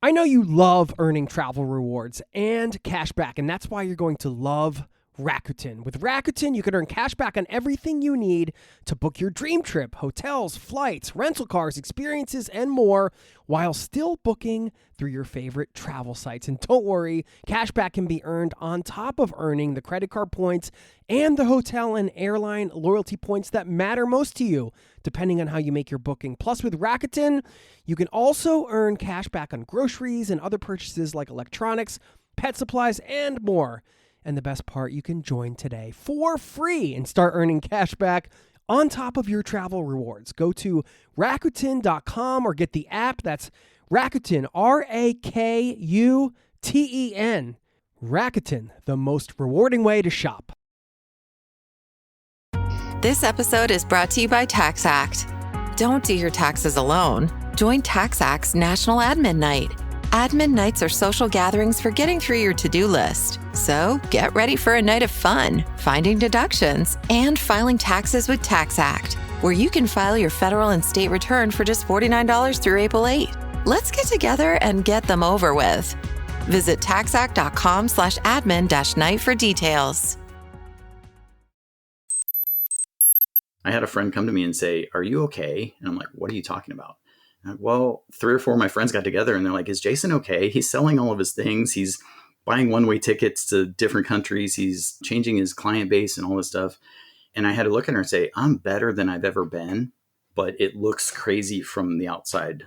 I know you love earning travel rewards and cash back, and that's why you're going to love Rakuten. With Rakuten, you can earn cash back on everything you need to book your dream trip, hotels, flights, rental cars, experiences, and more, while still booking through your favorite travel sites. And don't worry, cash back can be earned on top of earning the credit card points and the hotel and airline loyalty points that matter most to you, depending on how you make your booking. Plus, with Rakuten, you can also earn cash back on groceries and other purchases like electronics, pet supplies, and more. And the best part, you can join today for free and start earning cash back on top of your travel rewards. Go to Rakuten.com or get the app. That's Rakuten, Rakuten. Rakuten, the most rewarding way to shop. This episode is brought to you by TaxAct. Don't do your taxes alone. Join TaxAct's National Admin Night. Admin nights are social gatherings for getting through your to-do list. So get ready for a night of fun, finding deductions, and filing taxes with TaxAct, where you can file your federal and state return for just $49 through April 8. Let's get together and get them over with. Visit taxact.com/admin-night for details. I had a friend come to me and say, "Are you okay?" And I'm like, "What are you talking about?" Well, 3 or 4 of my friends got together and they're like, "Is Jason okay? He's selling all of his things. He's buying one-way tickets to different countries. He's changing his client base and all this stuff." And I had to look at her and say, "I'm better than I've ever been, but it looks crazy from the outside."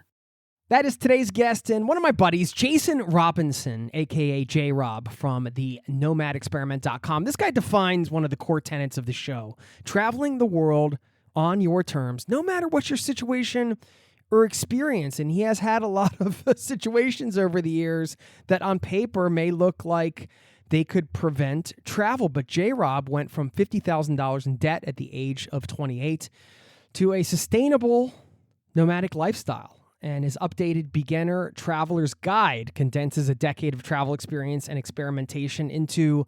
That is today's guest and one of my buddies, Jason Robinson, a.k.a. J-Rob from the nomadexperiment.com. This guy defines one of the core tenets of the show, traveling the world on your terms, no matter what your situation or experience. And he has had a lot of situations over the years that on paper may look like they could prevent travel. But J-Rob went from $50,000 in debt at the age of 28 to a sustainable nomadic lifestyle. And his updated Beginner Traveler's Guide condenses a decade of travel experience and experimentation into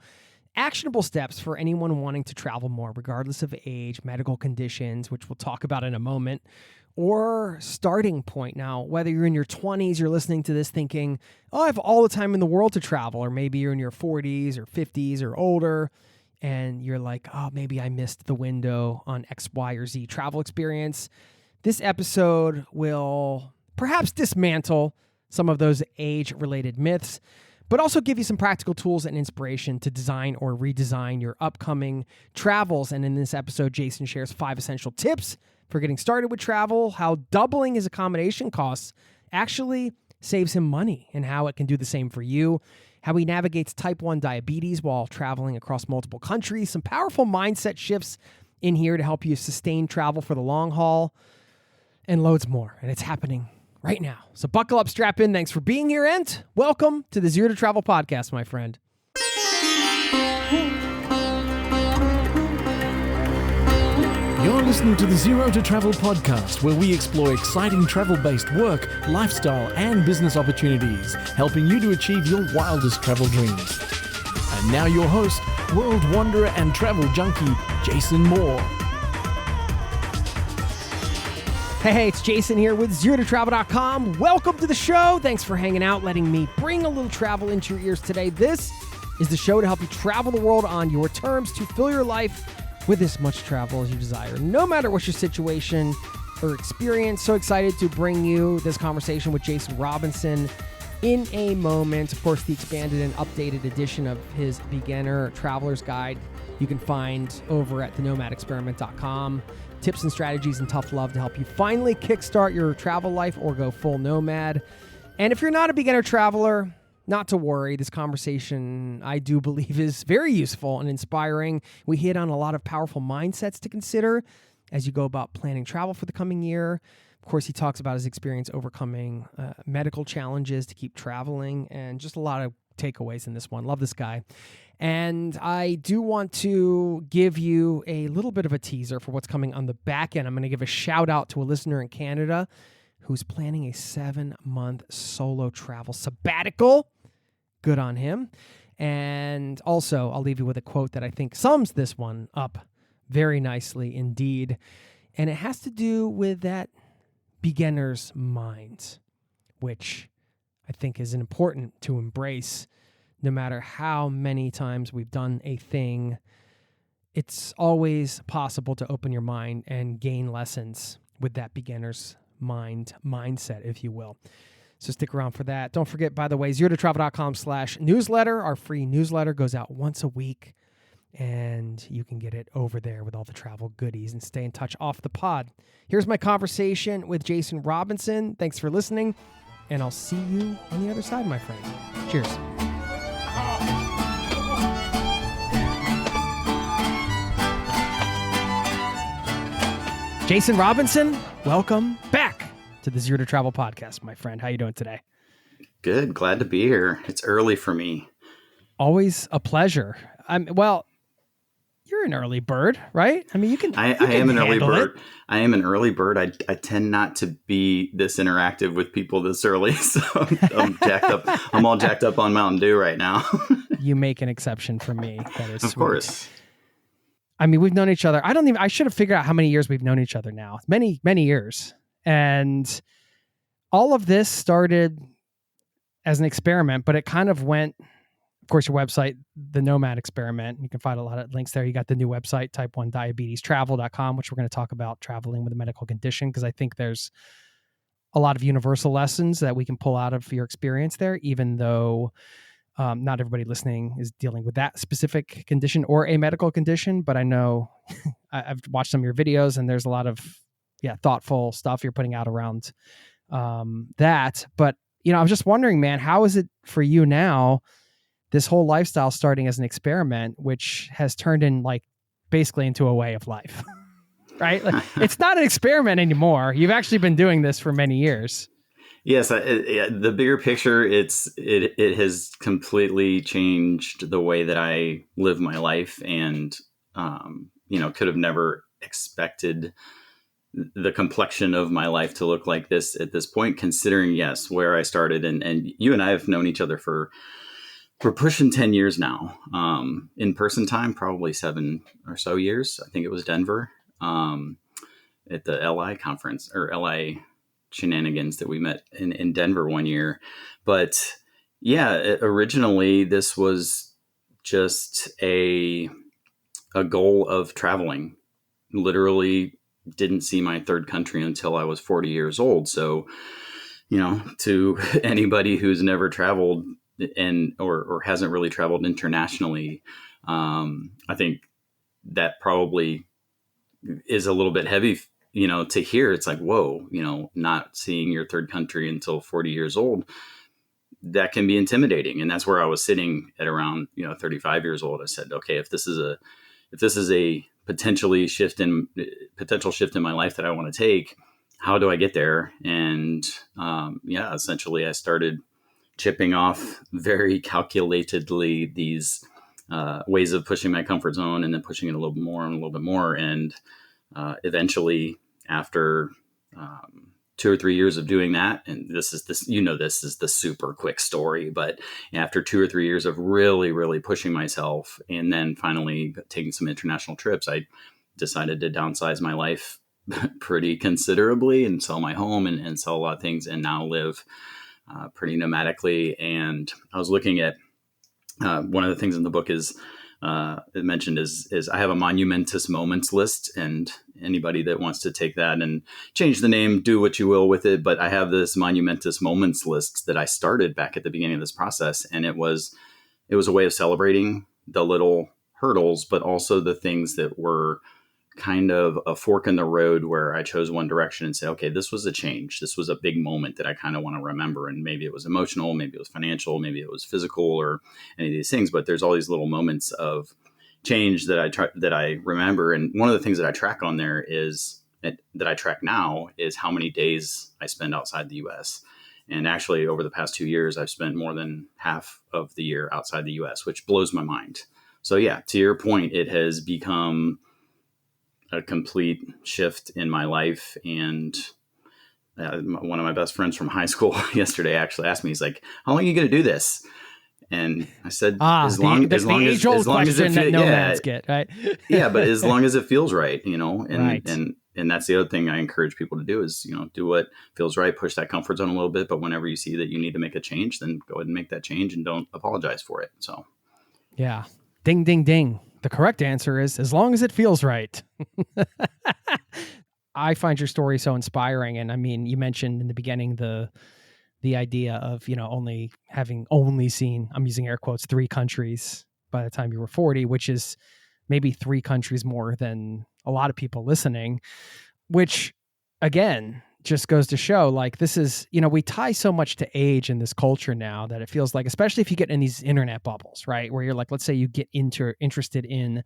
actionable steps for anyone wanting to travel more, regardless of age, medical conditions, which we'll talk about in a moment, or starting point. Now, whether you're in your 20s, you're listening to this thinking, "Oh, I have all the time in the world to travel," or maybe you're in your 40s or 50s or older, and you're like, "Oh, maybe I missed the window on X, Y, or Z travel experience." This episode will perhaps dismantle some of those age-related myths, but also give you some practical tools and inspiration to design or redesign your upcoming travels. And in this episode, Jason shares 5 essential tips for getting started with travel, how doubling his accommodation costs actually saves him money, and how it can do the same for you, how he navigates type 1 diabetes while traveling across multiple countries, some powerful mindset shifts in here to help you sustain travel for the long haul, and loads more. And it's happening right now. So buckle up, strap in. Thanks for being here, and welcome to the Zero to Travel podcast, my friend. You're listening to the Zero to Travel podcast, where we explore exciting travel-based work, lifestyle, and business opportunities, helping you to achieve your wildest travel dreams. And now your host, world wanderer and travel junkie, Jason Moore. Hey, it's Jason here with ZeroToTravel.com. Welcome to the show. Thanks for hanging out, letting me bring a little travel into your ears today. This is the show to help you travel the world on your terms, to fill your life with as much travel as you desire, no matter what your situation or experience. So excited to bring you this conversation with Jason Robinson in a moment. Of course, the expanded and updated edition of his Beginner Traveler's Guide you can find over at the nomadexperiment.com. Tips and strategies and tough love to help you finally kickstart your travel life or go full nomad. And if you're not a beginner traveler, not to worry. This conversation, I do believe, is very useful and inspiring. We hit on a lot of powerful mindsets to consider as you go about planning travel for the coming year. Of course, he talks about his experience overcoming medical challenges to keep traveling, and just a lot of takeaways in this one. Love this guy. And I do want to give you a little bit of a teaser for what's coming on the back end. I'm going to give a shout out to a listener in Canada who's planning a 7-month solo travel sabbatical. Good on him. And also, I'll leave you with a quote that I think sums this one up very nicely indeed. And it has to do with that beginner's mind, which I think is important to embrace. No matter how many times we've done a thing, it's always possible to open your mind and gain lessons with that beginner's mindset, if you will. So stick around for that. Don't forget, by the way, zerototravel.com/newsletter. Our free newsletter goes out once a week, and you can get it over there with all the travel goodies and stay in touch off the pod. Here's my conversation with Jason Robinson. Thanks for listening, and I'll see you on the other side, my friend. Cheers. Jason Robinson, welcome back to the Zero to Travel podcast, my friend. How you doing today? Good. Glad to be here. It's early for me. Always a pleasure. Well, you're an early bird, right? I mean, you can. I am an early bird. I am an early bird. I tend not to be this interactive with people this early, so I'm jacked up. I'm all jacked up on Mountain Dew right now. You make an exception for me. That is of sweet. course. I mean, we've known each other. I should have figured out how many years we've known each other now. Many, many years. And all of this started as an experiment, but it kind of went, of course, your website, the Nomad Experiment. You can find a lot of links there. You got the new website, type1diabetestravel.com, which we're going to talk about traveling with a medical condition, because I think there's a lot of universal lessons that we can pull out of your experience there, even though not everybody listening is dealing with that specific condition or a medical condition. But I know I've watched some of your videos, and there's a lot of thoughtful stuff you're putting out around that. But, I was just wondering, man, how is it for you now, this whole lifestyle starting as an experiment, which has turned in basically into a way of life, right? Like, it's not an experiment anymore. You've actually been doing this for many years. Yes. The bigger picture, it has completely changed the way that I live my life, and, could have never expected the complexion of my life to look like this at this point, considering, yes, where I started. And you and I have known each other for pushing 10 years now. In person time, probably 7 or so years. I think it was Denver at the LI conference, or LI shenanigans, that we met in Denver one year. But yeah, originally this was just a goal of traveling. Literally didn't see my third country until I was 40 years old. So, to anybody who's never traveled or hasn't really traveled internationally, I think that probably is a little bit heavy, to hear. It's like, whoa, not seeing your third country until 40 years old, that can be intimidating. And that's where I was sitting at around, 35 years old. I said, okay, if this is a potential shift in my life that I want to take, how do I get there? And essentially I started chipping off very calculatedly these ways of pushing my comfort zone, and then pushing it a little bit more and a little bit more. And eventually, after 2 or 3 years of doing that, and this is the super quick story, but after 2 or 3 years of really, really pushing myself, and then finally taking some international trips, I decided to downsize my life pretty considerably and sell my home and sell a lot of things, and now live pretty nomadically. And I was looking at one of the things in the book is it mentioned is I have a monumentous moments list, and anybody that wants to take that and change the name, do what you will with it. But I have this monumentous moments list that I started back at the beginning of this process. And it was a way of celebrating the little hurdles, but also the things that were kind of a fork in the road, where I chose one direction and said, okay, this was a change. This was a big moment that I kind of want to remember. And maybe it was emotional, maybe it was financial, maybe it was physical, or any of these things. But there's all these little moments of change that I remember. And one of the things that I track on there that I track now is how many days I spend outside the US. And actually, over the past 2 years, I've spent more than half of the year outside the US, which blows my mind. So yeah, to your point, it has become a complete shift in my life. And one of my best friends from high school yesterday actually asked me, he's like, how long are you going to do this? And I said, as long as it feels, get, right? Yeah, Yeah, but as long as it feels right, right. and And that's the other thing I encourage people to do is, do what feels right, push that comfort zone a little bit. But whenever you see that you need to make a change, then go ahead and make that change and don't apologize for it. So, yeah. Ding, ding, ding. The correct answer is as long as it feels right. I find your story so inspiring. And I mean, you mentioned in the beginning the idea of, only having seen, I'm using air quotes, 3 countries by the time you were 40, which is maybe 3 countries more than a lot of people listening, which again, just goes to show like this is, we tie so much to age in this culture now that it feels like, especially if you get in these internet bubbles, right? Where you're like, let's say you get interested in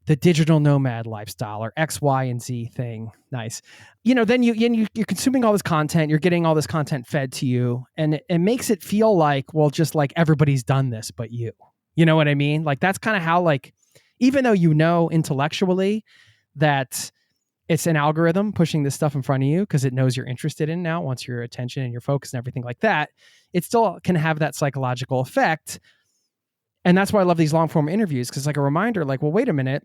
the digital nomad lifestyle or X, Y, and Z thing. Nice. Then you're consuming all this content, you're getting all this content fed to you, and it makes it feel like, well, just like everybody's done this, but you know what I mean? Like that's kind of how, like, even though intellectually that it's an algorithm pushing this stuff in front of you because it knows you're interested in now, wants your attention and your focus and everything like that, it still can have that psychological effect. And that's why I love these long form interviews, because like a reminder, like, well, wait a minute,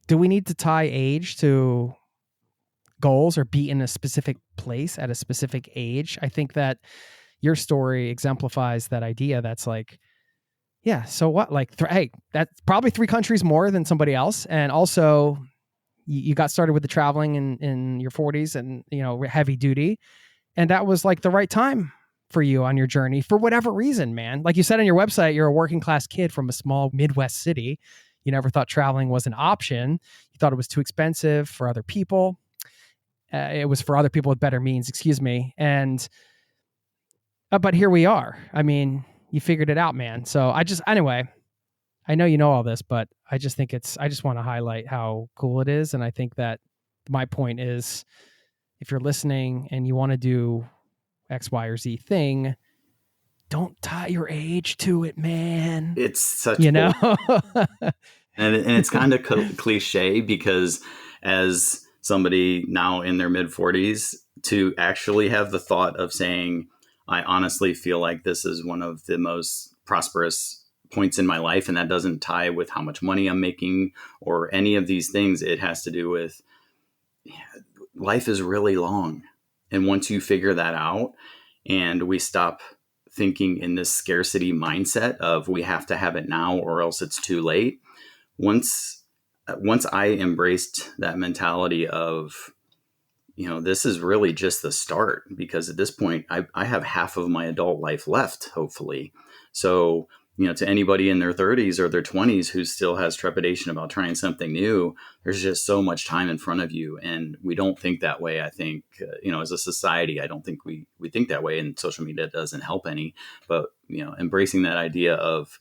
do we need to tie age to goals or be in a specific place at a specific age? I think that your story exemplifies that idea. That's like, yeah, so what? Like, hey, that's probably 3 countries more than somebody else. And also you got started with the traveling in your 40s and, heavy duty. And that was like the right time for you on your journey for whatever reason, man. Like you said on your website, you're a working class kid from a small Midwest city. You never thought traveling was an option. You thought it was too expensive for other people. It was for other people with better means, excuse me. And, but here we are. I mean, you figured it out, man. So anyway, I know you know all this, but I just think I just want to highlight how cool it is. And I think that my point is, if you're listening and you want to do X, Y, or Z thing, don't tie your age to it, man. It's such and it's kind of cliche, because as somebody now in their mid 40s, to actually have the thought of saying, I honestly feel like this is one of the most prosperous points in my life, and that doesn't tie with how much money I'm making or any of these things. It has to do with life is really long. And once you figure that out and we stop thinking in this scarcity mindset of we have to have it now or else it's too late. Once I embraced that mentality of, this is really just the start, because at this point I have half of my adult life left, hopefully. So, to anybody in their 30s or their 20s who still has trepidation about trying something new, there's just so much time in front of you. And we don't think that way. I think, as a society, I don't think we think that way, and social media doesn't help any. But, embracing that idea of,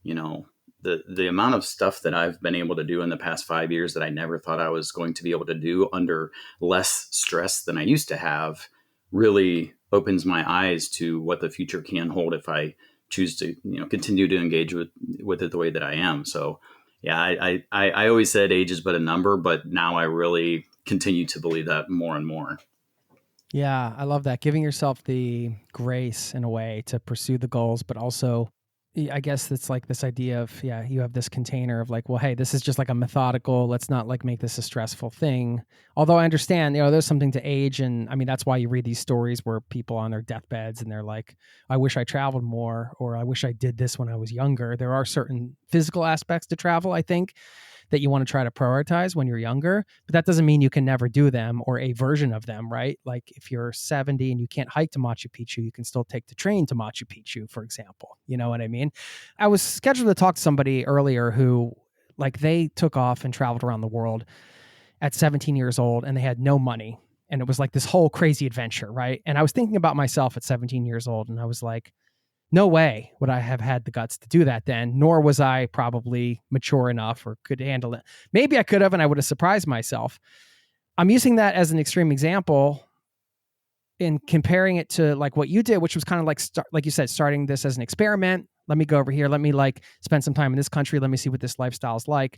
the amount of stuff that I've been able to do in the past 5 years that I never thought I was going to be able to do under less stress than I used to have really opens my eyes to what the future can hold if I choose to, continue to engage with it the way that I am. So yeah, I always said age is but a number, but now I really continue to believe that more and more. Yeah, I love that. Giving yourself the grace in a way to pursue the goals, but also I guess it's like this idea of, you have this container of like, well, hey, this is just like a methodical, let's not like make this a stressful thing. Although I understand, there's something to age. And I mean, that's why you read these stories where people on their deathbeds and they're like, I wish I traveled more, or I wish I did this when I was younger. There are certain physical aspects to travel, I think, that you want to try to prioritize when you're younger, but that doesn't mean you can never do them or a version of them, right? Like if you're 70 and you can't hike to Machu Picchu, you can still take the train to Machu Picchu, for example. You know what I mean? I was scheduled to talk to somebody earlier who, like, they took off and traveled around the world at 17 years old and they had no money. And it was like this whole crazy adventure, right? And I was thinking about myself at 17 years old and I was like, no way would I have had the guts to do that then, nor was I probably mature enough or could handle it. Maybe I could have, and I would have surprised myself. I'm using that as an extreme example in comparing it to like what you did, which was kind of like, like you said, starting this as an experiment. Let me go over here. Let me like spend some time in this country. Let me see what this lifestyle is like.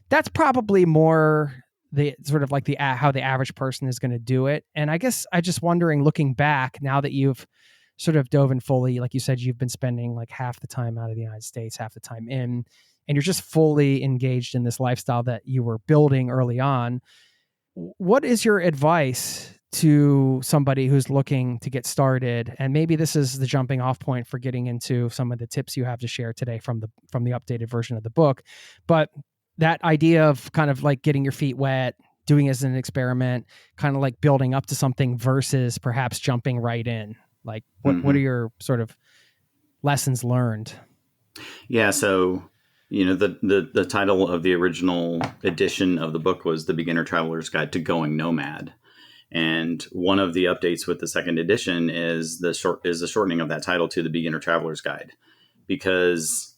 That's probably more the sort of like how the average person is going to do it. And I guess I just wondering, looking back now that you've sort of dove in fully, like you said, you've been spending like half the time out of the United States, half the time in, and you're just fully engaged in this lifestyle that you were building early on. what is your advice to somebody who's looking to get started? And maybe this is the jumping off point for getting into some of the tips you have to share today from the updated version of the book. But that idea of kind of like getting your feet wet, doing it as an experiment, kind of like building up to something versus perhaps jumping right in. Like what are your sort of lessons learned? Yeah. So, the title of the original edition of the book was The Beginner Traveler's Guide to Going Nomad. And one of the updates with the second edition is the shortening of that title to The Beginner Traveler's Guide, because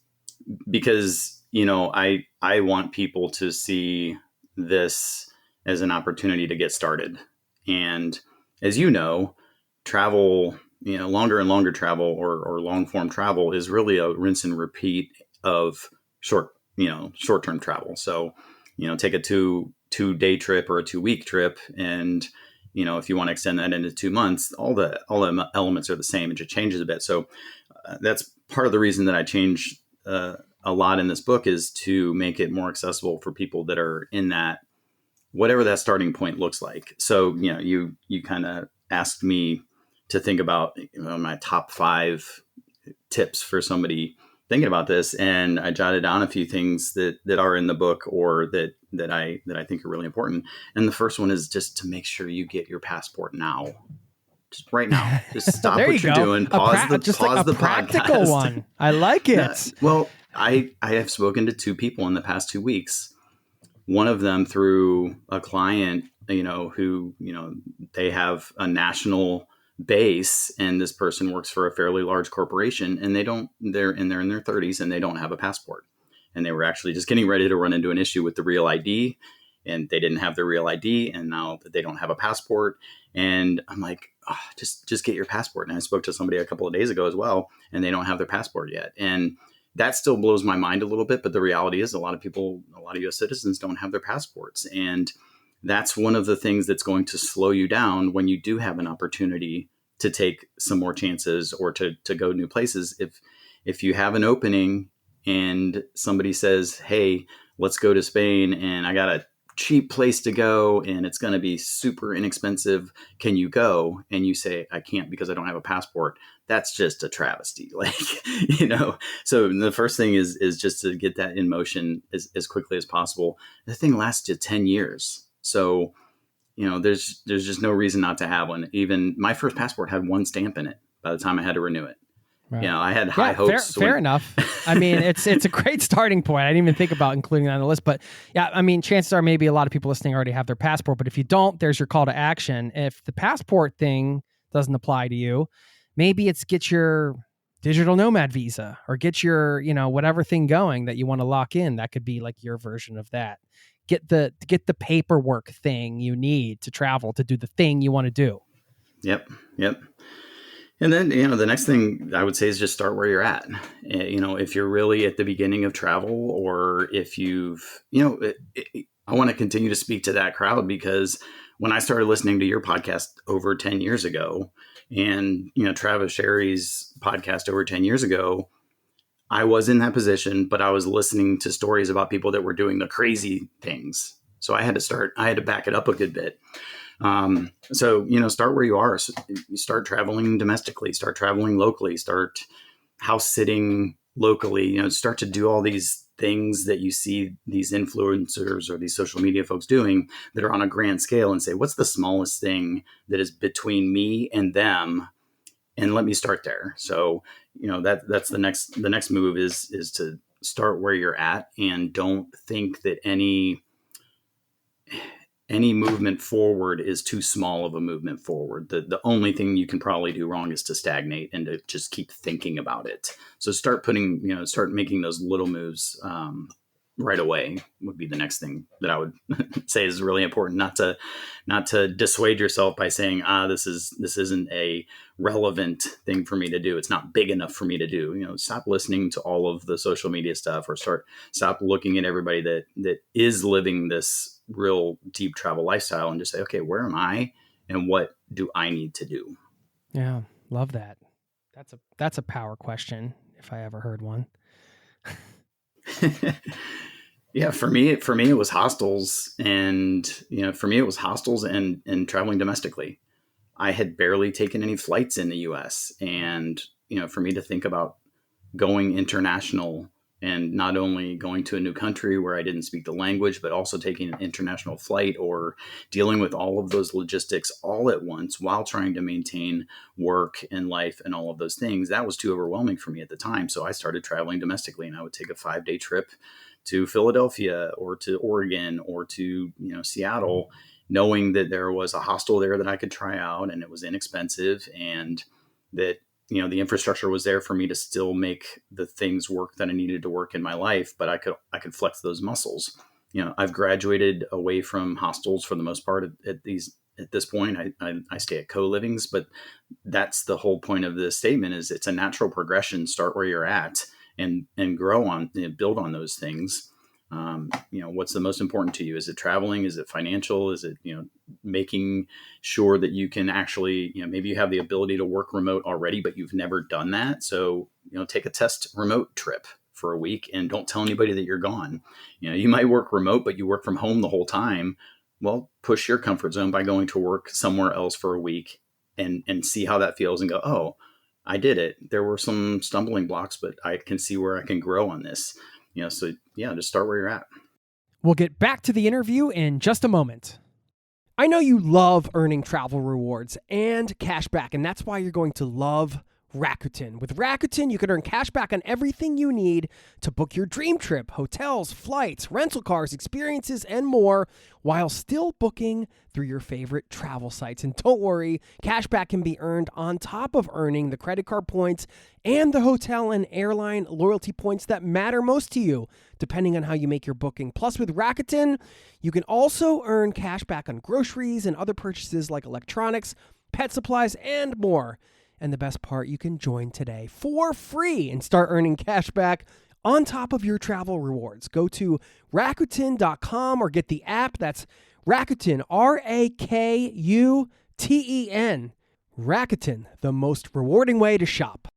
I want people to see this as an opportunity to get started. And as you know, travel, longer and longer travel or long form travel is really a rinse and repeat of short-term travel. So, take a two-day trip or a 2-week trip, and if you want to extend that into 2 months, all the elements are the same. It just changes a bit. So that's part of the reason that I changed a lot in this book, is to make it more accessible for people that are in that, whatever that starting point looks like. So, you kind of asked me to think about my top 5 tips for somebody thinking about this. And I jotted down a few things that are in the book, or that I think are really important. And the first one is just to make sure you get your passport now. Just right now. Just stop what you're doing. Pause the practical podcast. One. I like it. Well, I have spoken to 2 people in the past 2 weeks. One of them through a client, who, they have a national base, and this person works for a fairly large corporation, and they're in their 30s, and they don't have a passport. And they were actually just getting ready to run into an issue with the real ID, and they didn't have the real ID, and now they don't have a passport. And I'm like, just get your passport. And I spoke to somebody a couple of days ago as well, and they don't have their passport yet. And that still blows my mind a little bit. But the reality is a lot of US citizens don't have their passports. And that's one of the things that's going to slow you down when you do have an opportunity to take some more chances or to go new places. If you have an opening and somebody says, hey, let's go to Spain, and I got a cheap place to go, and it's going to be super inexpensive, can you go? And you say, I can't because I don't have a passport. That's just a travesty. So the first thing is just to get that in motion as quickly as possible. The thing lasts you 10 years. So, there's just no reason not to have one. Even my first passport had 1 stamp in it by the time I had to renew it. Right. I had high hopes. Fair enough. I mean, it's a great starting point. I didn't even think about including that on the list, but yeah, I mean, chances are maybe a lot of people listening already have their passport, but if you don't, there's your call to action. If the passport thing doesn't apply to you, maybe it's get your digital nomad visa, or get your, whatever thing going that you want to lock in. That could be like your version of that. Get the paperwork thing you need to travel, to do the thing you want to do. Yep. And then, the next thing I would say is just start where you're at. If you're really at the beginning of travel, or if you've, I want to continue to speak to that crowd, because when I started listening to your podcast over 10 years ago, and, Travis Sherry's podcast over 10 years ago, I was in that position, but I was listening to stories about people that were doing the crazy things. So I had to back it up a good bit. So, start where you are. So you start traveling domestically, start traveling locally, start house sitting locally, start to do all these things that you see these influencers or these social media folks doing that are on a grand scale, and say, what's the smallest thing that is between me and them? And let me start there. So, that's the next move is to start where you're at, and don't think that any movement forward is too small of a movement forward. The only thing you can probably do wrong is to stagnate and to just keep thinking about it. So start making those little moves right away would be the next thing that I would say is really important. Not to dissuade yourself by saying, this isn't a relevant thing for me to do. It's not big enough for me to do. Stop listening to all of the social media stuff, or stop looking at everybody that is living this real deep travel lifestyle, and just say, okay, where am I, and what do I need to do? Yeah, love that. That's a power question, if I ever heard one. Yeah, for me, it was hostels, and for me, it was hostels and traveling domestically. I had barely taken any flights in the U.S., and for me to think about going international and not only going to a new country where I didn't speak the language, but also taking an international flight or dealing with all of those logistics all at once while trying to maintain work and life and all of those things, that was too overwhelming for me at the time. So I started traveling domestically, and I would take a 5-day trip to Philadelphia or to Oregon or to Seattle, knowing that there was a hostel there that I could try out and it was inexpensive, and that the infrastructure was there for me to still make the things work that I needed to work in my life, but I could flex those muscles. I've graduated away from hostels for the most part at this point. I stay at co-livings, but that's the whole point of this statement: is it's a natural progression. Start where you're at and grow on, build on those things. What's the most important to you? Is it traveling? Is it financial? Is it, making sure that you can actually, maybe you have the ability to work remote already, but you've never done that. So, take a test remote trip for a week and don't tell anybody that you're gone. You might work remote, but you work from home the whole time. Well, push your comfort zone by going to work somewhere else for a week and see how that feels and go, oh, I did it. There were some stumbling blocks, but I can see where I can grow on this. So yeah, just start where you're at. We'll get back to the interview in just a moment. I know you love earning travel rewards and cash back, and that's why you're going to love Rakuten. With Rakuten, you can earn cash back on everything you need to book your dream trip: hotels, flights, rental cars, experiences, and more, while still booking through your favorite travel sites. And don't worry, cash back can be earned on top of earning the credit card points and the hotel and airline loyalty points that matter most to you, depending on how you make your booking. Plus, with Rakuten, you can also earn cash back on groceries and other purchases like electronics, pet supplies, and more. And the best part, you can join today for free and start earning cash back on top of your travel rewards. Go to Rakuten.com or get the app. That's Rakuten, Rakuten. Rakuten, the most rewarding way to shop.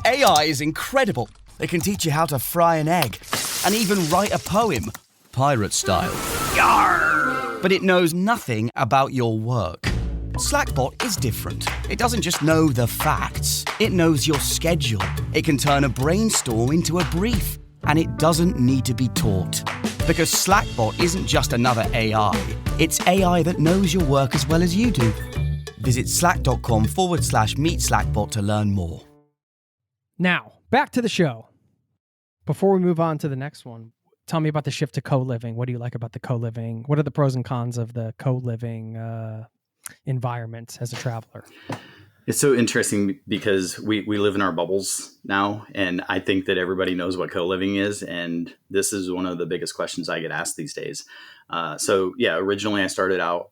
AI is incredible. It can teach you how to fry an egg and even write a poem, pirate style. Yarr! But it knows nothing about your work. Slackbot is different. It doesn't just know the facts, it knows your schedule. It can turn a brainstorm into a brief, and it doesn't need to be taught. Because Slackbot isn't just another AI, it's AI that knows your work as well as you do. Visit slack.com/meet Slackbot to learn more. Now, back to the show. Before we move on to the next one, tell me about the shift to co-living. What do you like about the co-living? What are the pros and cons of the co-living environment as a traveler? It's so interesting because we live in our bubbles now, and I think that everybody knows what co-living is, and this is one of the biggest questions I get asked these days. So yeah, originally I started out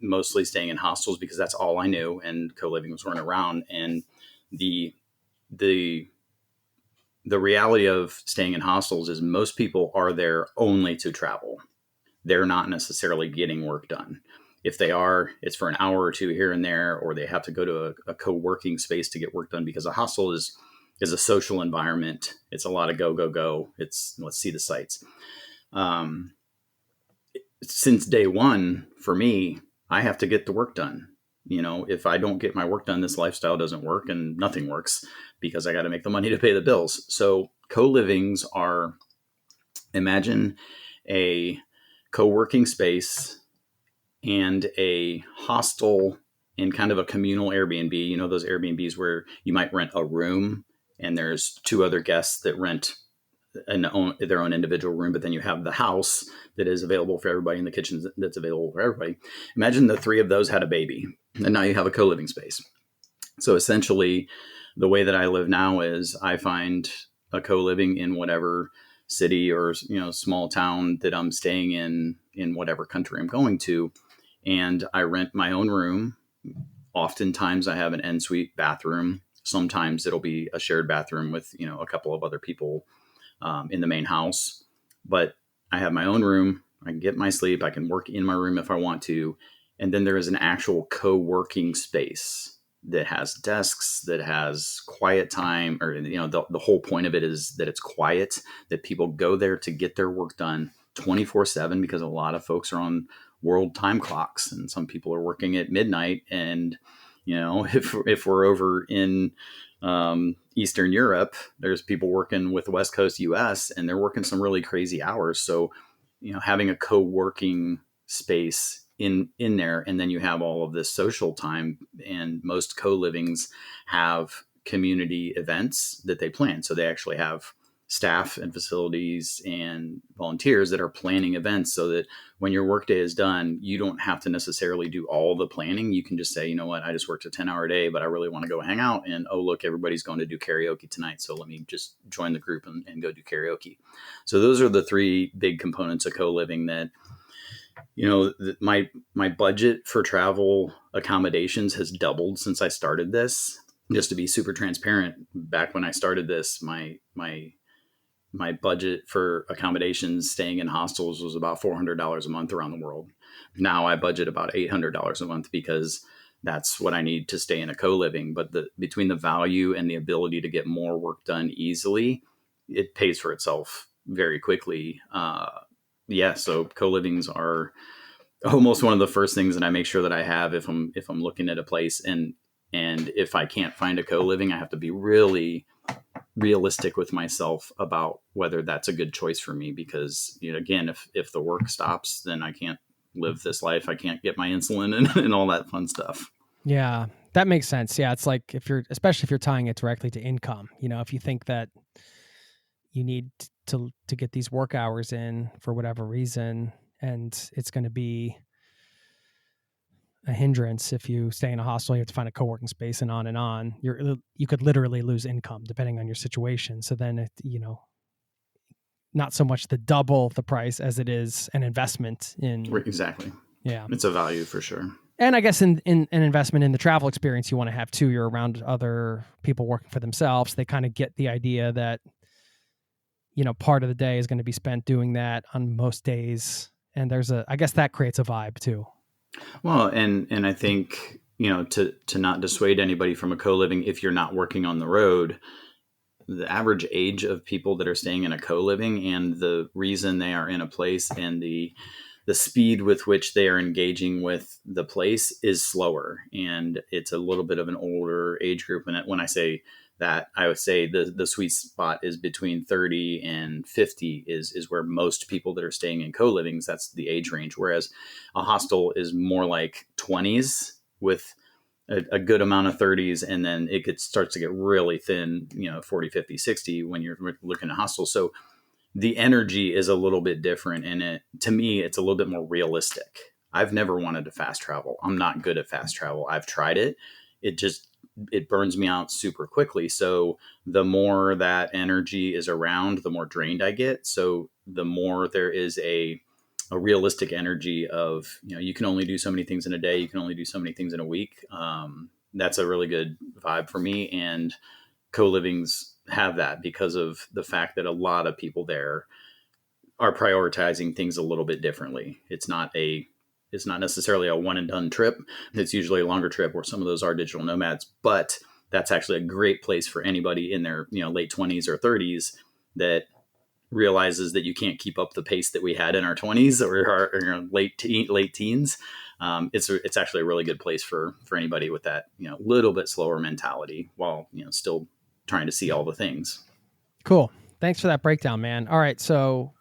mostly staying in hostels because that's all I knew, and co-living was running around. And the reality of staying in hostels is most people are there only to travel. They're not necessarily getting work done. If they are, it's for an hour or two here and there, or they have to go to a co-working space to get work done, because a hostel is a social environment. It's a lot of go. It's let's see the sights. Since day one, for me, I have to get the work done. If I don't get my work done, this lifestyle doesn't work and nothing works, because I got to make the money to pay the bills. So co-livings are, imagine a co-working space and a hostel in kind of a communal Airbnb. Those Airbnbs where you might rent a room and there's two other guests that rent their own individual room, but then you have the house that is available for everybody and the kitchen that's available for everybody. Imagine the three of those had a baby, and now you have a co-living space. So essentially, the way that I live now is I find a co-living in whatever city or small town that I'm staying in whatever country I'm going to, and I rent my own room. Oftentimes I have an en-suite bathroom. Sometimes it'll be a shared bathroom with a couple of other people in the main house, but I have my own room. I can get my sleep. I can work in my room if I want to. And then there is an actual co-working space that has desks, that has quiet time, or, the whole point of it is that it's quiet, that people go there to get their work done 24/7, because a lot of folks are on world time clocks, and some people are working at midnight. And, if we're over in Eastern Europe, there's people working with West Coast US, and they're working some really crazy hours. So, having a co-working space in there, and then you have all of this social time, and most co-livings have community events that they plan. So they actually have staff and facilities and volunteers that are planning events, so that when your workday is done, you don't have to necessarily do all the planning. You can just say, you know what, I just worked a 10-hour day, but I really want to go hang out, and oh, look, everybody's going to do karaoke tonight, so let me just join the group and go do karaoke. So those are the three big components of co-living that, my budget for travel accommodations has doubled since I started this. Just to be super transparent, back when I started this, my budget for accommodations, staying in hostels, was about $400 a month around the world. Now I budget about $800 a month, because that's what I need to stay in a co-living. But between the value and the ability to get more work done easily, it pays for itself very quickly. So co-livings are almost one of the first things that I make sure that I have if I'm looking at a place. And if I can't find a co-living, I have to be really realistic with myself about whether that's a good choice for me, because, again, if the work stops, then I can't live this life. I can't get my insulin and all that fun stuff. Yeah, that makes sense. Yeah, it's like especially if you're tying it directly to income, if you think that you need to get these work hours in for whatever reason, and it's going to be a hindrance if you stay in a hostel, you have to find a co-working space, and on and on. You could literally lose income depending on your situation. So then, not so much the double the price as it is an investment in. Exactly. Yeah. It's a value for sure. And I guess in an investment in the travel experience you want to have too. You're around other people working for themselves. They kind of get the idea that, part of the day is going to be spent doing that on most days. And I guess that creates a vibe too. Well, and I think, to not dissuade anybody from a co-living, if you're not working on the road, the average age of people that are staying in a co-living, and the reason they are in a place, and the speed with which they are engaging with the place is slower. And it's a little bit of an older age group. And when I say that, I would say the sweet spot is between 30 and 50 is where most people that are staying in co-livings, that's the age range. Whereas a hostel is more like 20s with a good amount of 30s. And then it starts to get really thin, 40, 50, 60 when you're looking at hostels. So the energy is a little bit different. And to me, it's a little bit more realistic. I've never wanted to fast travel. I'm not good at fast travel. I've tried it. It burns me out super quickly. So the more that energy is around, the more drained I get. So the more there is a realistic energy of, you can only do so many things in a day. You can only do so many things in a week. That's a really good vibe for me. And co-livings have that because of the fact that a lot of people there are prioritizing things a little bit differently. It's not necessarily a one and done trip. It's usually a longer trip, where some of those are digital nomads, but that's actually a great place for anybody in their, late 20s or 30s that realizes that you can't keep up the pace that we had in our 20s or our late teens. It's actually a really good place for anybody with that, little bit slower mentality while, still trying to see all the things. Cool. Thanks for that breakdown, man. All right. So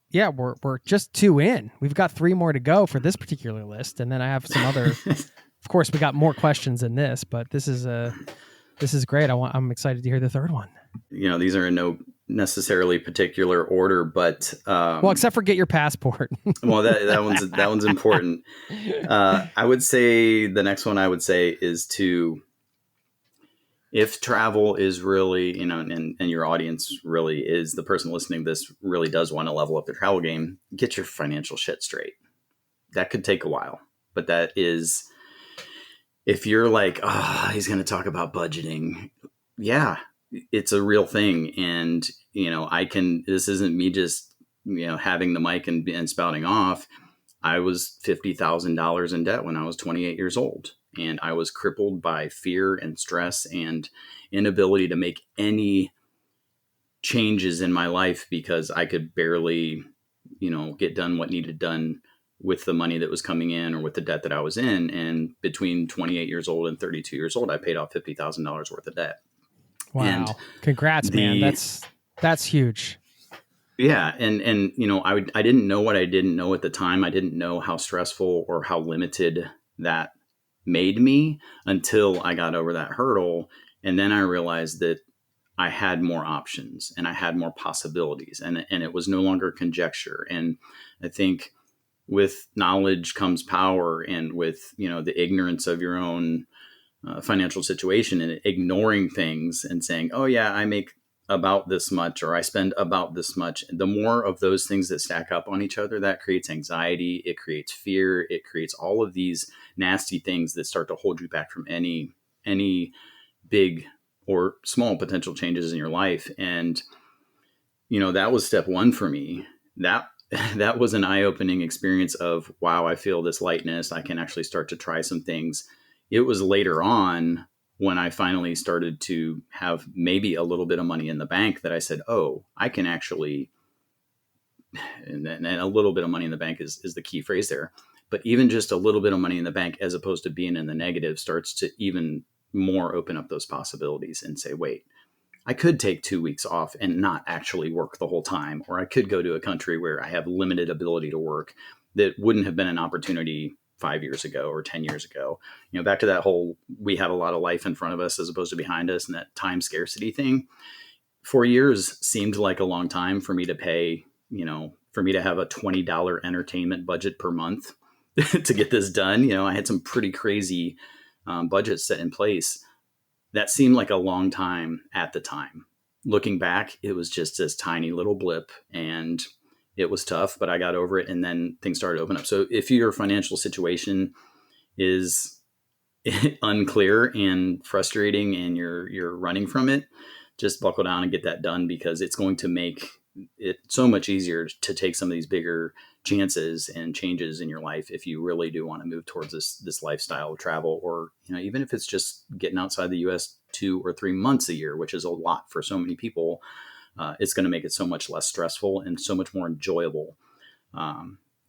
yeah, we're just 2 in. We've got 3 more to go for this particular list. And then I have some other, of course, we got more questions than this, but this is great. I'm excited to hear the third one. These are in no necessarily particular order, but well, except for get your passport. Well, that one's important. I would say the next one I would say is if travel is really, and your audience really is, the person listening to this really does want to level up their travel game, get your financial shit straight. That could take a while, but that is, if you're like, he's going to talk about budgeting. Yeah, it's a real thing. And, this isn't me just, having the mic and spouting off. I was $50,000 in debt when I was 28 years old. And I was crippled by fear and stress and inability to make any changes in my life because I could barely, get done what needed done with the money that was coming in or with the debt that I was in. And between 28 years old and 32 years old, I paid off $50,000 worth of debt. Wow. And Congrats, man. That's huge. Yeah. And I didn't know what I didn't know at the time. I didn't know how stressful or how limited that made me until I got over that hurdle. And then I realized that I had more options and I had more possibilities, and it was no longer conjecture. And I think with knowledge comes power, and with, the ignorance of your own financial situation and ignoring things and saying, oh yeah, I make about this much, or I spend about this much. The more of those things that stack up on each other, that creates anxiety. It creates fear. It creates all of these nasty things that start to hold you back from any big or small potential changes in your life. And, that was step one for me. That was an eye-opening experience of, wow, I feel this lightness. I can actually start to try some things. It was later on when I finally started to have maybe a little bit of money in the bank that I said, oh, I can actually, and a little bit of money in the bank is the key phrase there. But even just a little bit of money in the bank, as opposed to being in the negative, starts to even more open up those possibilities and say, wait, I could take 2 weeks off and not actually work the whole time, or I could go to a country where I have limited ability to work that wouldn't have been an opportunity 5 years ago or 10 years ago. Back to that whole, we have a lot of life in front of us as opposed to behind us, and that time scarcity thing. 4 years seemed like a long time for me to pay, for me to have a $20 entertainment budget per month to get this done. I had some pretty crazy budgets set in place. That seemed like a long time at the time. Looking back, it was just this tiny little blip, and it was tough, but I got over it, and then things started to open up. So if your financial situation is unclear and frustrating and you're running from it, just buckle down and get that done, because it's going to make it so much easier to take some of these bigger chances and changes in your life if you really do want to move towards this lifestyle of travel, or even if it's just getting outside the US 2 or 3 months a year, which is a lot for so many people. It's going to make it so much less stressful and so much more enjoyable,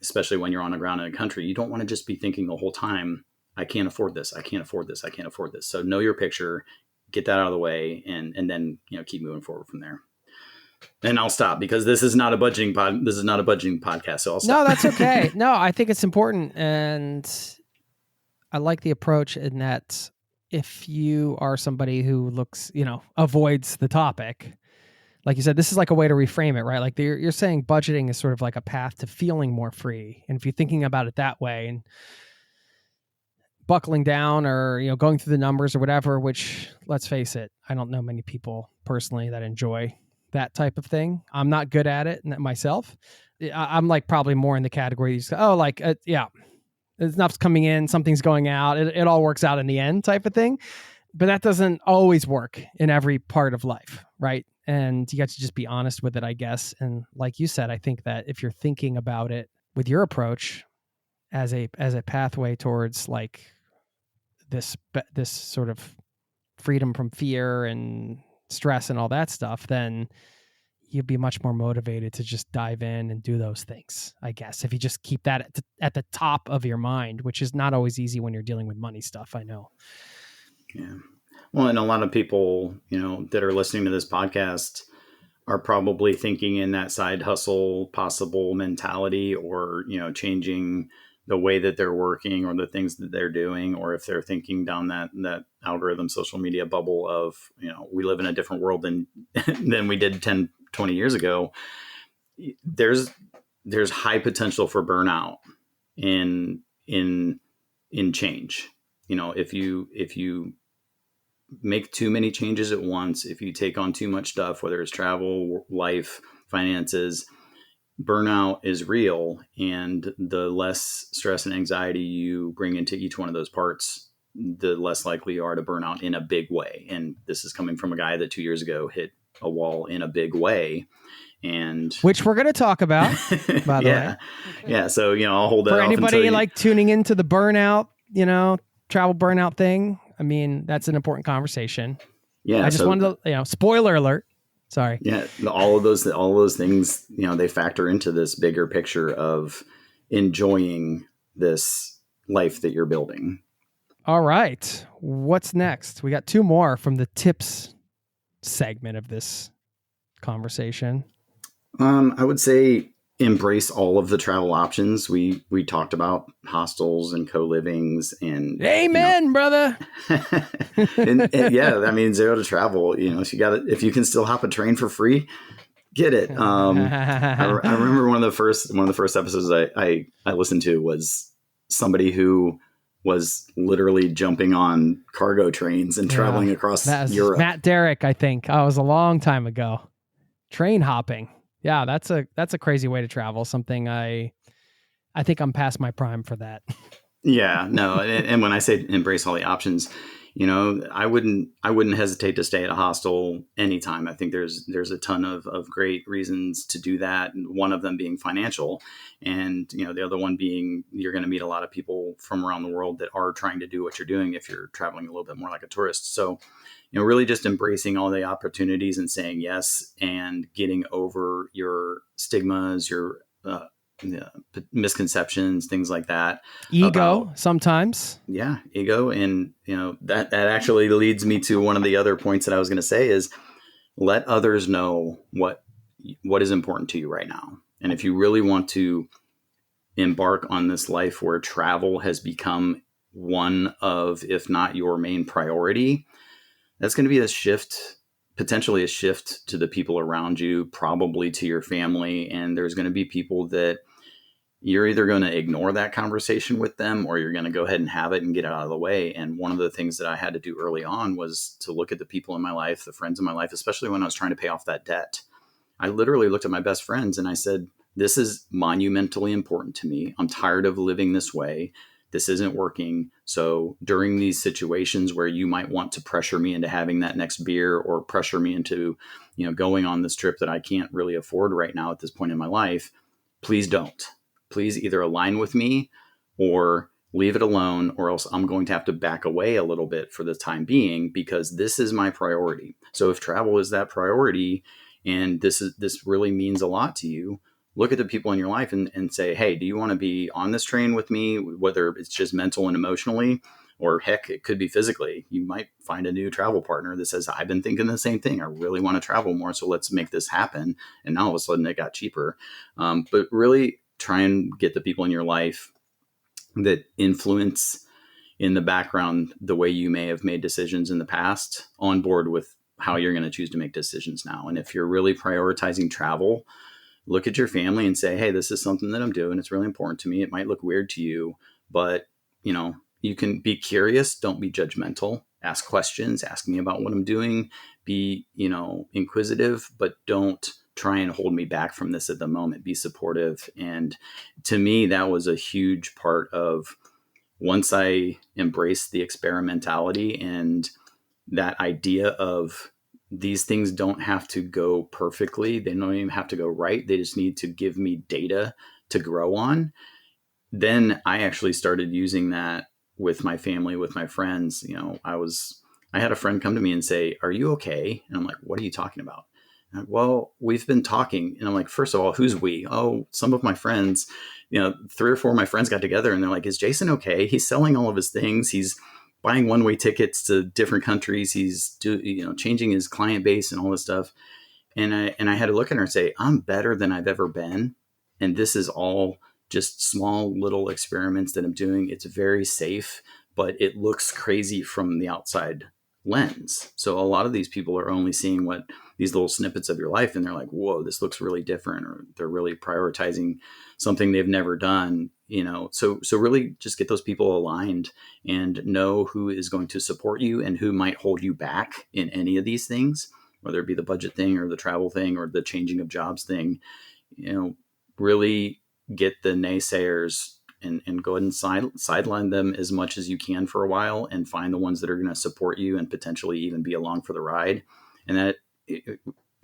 especially when you're on the ground in a country. You don't want to just be thinking the whole time, I can't afford this, I can't afford this, I can't afford this. So know your picture, get that out of the way, and then keep moving forward from there. And I'll stop, because this is not a budgeting podcast. So I'll stop. No, that's okay. No, I think it's important, and I like the approach in that if you are somebody who looks, avoids the topic, like you said, this is like a way to reframe it, right? Like you're saying budgeting is sort of like a path to feeling more free. And if you're thinking about it that way and buckling down or, going through the numbers or whatever, which, let's face it, I don't know many people personally that enjoy that type of thing. I'm not good at it myself. I'm like probably more in the category, enough's coming in, something's going out. It all works out in the end type of thing. But that doesn't always work in every part of life, right? And you got to just be honest with it, I guess. And like you said, I think that if you're thinking about it with your approach as a pathway towards like this sort of freedom from fear and stress and all that stuff, then you'd be much more motivated to just dive in and do those things, I guess, if you just keep that at the top of your mind, which is not always easy when you're dealing with money stuff, I know. Yeah. Well, and a lot of people, that are listening to this podcast are probably thinking in that side hustle possible mentality, or, changing the way that they're working or the things that they're doing, or if they're thinking down that algorithm social media bubble of, we live in a different world than we did 10, 20 years ago. There's high potential for burnout in change. If you make too many changes at once, if you take on too much stuff, whether it's travel, life, finances, burnout is real. And the less stress and anxiety you bring into each one of those parts, the less likely you are to burn out in a big way. And this is coming from a guy that 2 years ago hit a wall in a big way. And which we're going to talk about, by the way. Yeah. So, I'll hold that for off anybody until like tuning into the burnout, travel burnout thing. I mean, that's an important conversation. Yeah. I just wanted to, spoiler alert. Sorry. Yeah. All of those things, they factor into this bigger picture of enjoying this life that you're building. All right. What's next? We got 2 more from the tips segment of this conversation. I would say embrace all of the travel options. We talked about hostels and co-livings and amen, brother. and yeah, I mean, zero to travel, if you can still hop a train for free, get it. I remember one of the first episodes I listened to was somebody who was literally jumping on cargo trains and traveling across Europe. Matt Derrick, I think. Oh, it was a long time ago. Train hopping. Yeah, that's a crazy way to travel. Something I think I'm past my prime for that. Yeah, no. And when I say embrace all the options, I wouldn't hesitate to stay at a hostel anytime. I think there's a ton of great reasons to do that. And one of them being financial, and the other one being you're going to meet a lot of people from around the world that are trying to do what you're doing if you're traveling a little bit more like a tourist. So, really just embracing all the opportunities and saying yes, and getting over your stigmas, your misconceptions, things like that. Ego sometimes. Yeah, ego. And, that actually leads me to one of the other points that I was going to say is let others know what is important to you right now. And if you really want to embark on this life where travel has become one of, if not your main priority, that's going to be potentially a shift to the people around you, probably to your family. And there's going to be people that you're either going to ignore that conversation with them, or you're going to go ahead and have it and get it out of the way. And one of the things that I had to do early on was to look at the people in my life, the friends in my life, especially when I was trying to pay off that debt. I literally looked at my best friends and I said, this is monumentally important to me. I'm tired of living this way. This isn't working. So during these situations where you might want to pressure me into having that next beer, or pressure me into, going on this trip that I can't really afford right now at this point in my life, please don't. Please either align with me or leave it alone, or else I'm going to have to back away a little bit for the time being, because this is my priority. So if travel is that priority and this really means a lot to you, look at the people in your life and say, hey, do you want to be on this train with me? Whether it's just mental and emotionally, or heck, it could be physically. You might find a new travel partner that says, I've been thinking the same thing. I really want to travel more. So let's make this happen. And now all of a sudden it got cheaper. But really try and get the people in your life that influence in the background the way you may have made decisions in the past on board with how you're going to choose to make decisions now. And if you're really prioritizing travel, look at your family and say, hey, this is something that I'm doing. It's really important to me. It might look weird to you, but you can be curious. Don't be judgmental. Ask questions. Ask me about what I'm doing. Be, inquisitive, but don't try and hold me back from this at the moment. Be supportive. And to me, that was a huge part of, once I embraced the experimentality and that idea of, these things don't have to go perfectly. They don't even have to go right. They just need to give me data to grow on. Then I actually started using that with my family, with my friends. I had a friend come to me and say, are you okay? And I'm like, what are you talking about? And I'm like, well, we've been talking. And I'm like, first of all, who's we? Oh, some of my friends, 3 or 4 of my friends got together and they're like, is Jason okay? He's selling all of his things. He's buying one-way tickets to different countries. He's changing his client base and all this stuff. And I had to look at her and say, I'm better than I've ever been. And this is all just small little experiments that I'm doing. It's very safe, but it looks crazy from the outside lens. So a lot of these people are only seeing these little snippets of your life, and they're like, whoa, this looks really different, or they're really prioritizing something they've never done. So really just get those people aligned and know who is going to support you and who might hold you back in any of these things, whether it be the budget thing or the travel thing or the changing of jobs thing. Really get the naysayers and go ahead and sideline them as much as you can for a while, and find the ones that are going to support you and potentially even be along for the ride. And that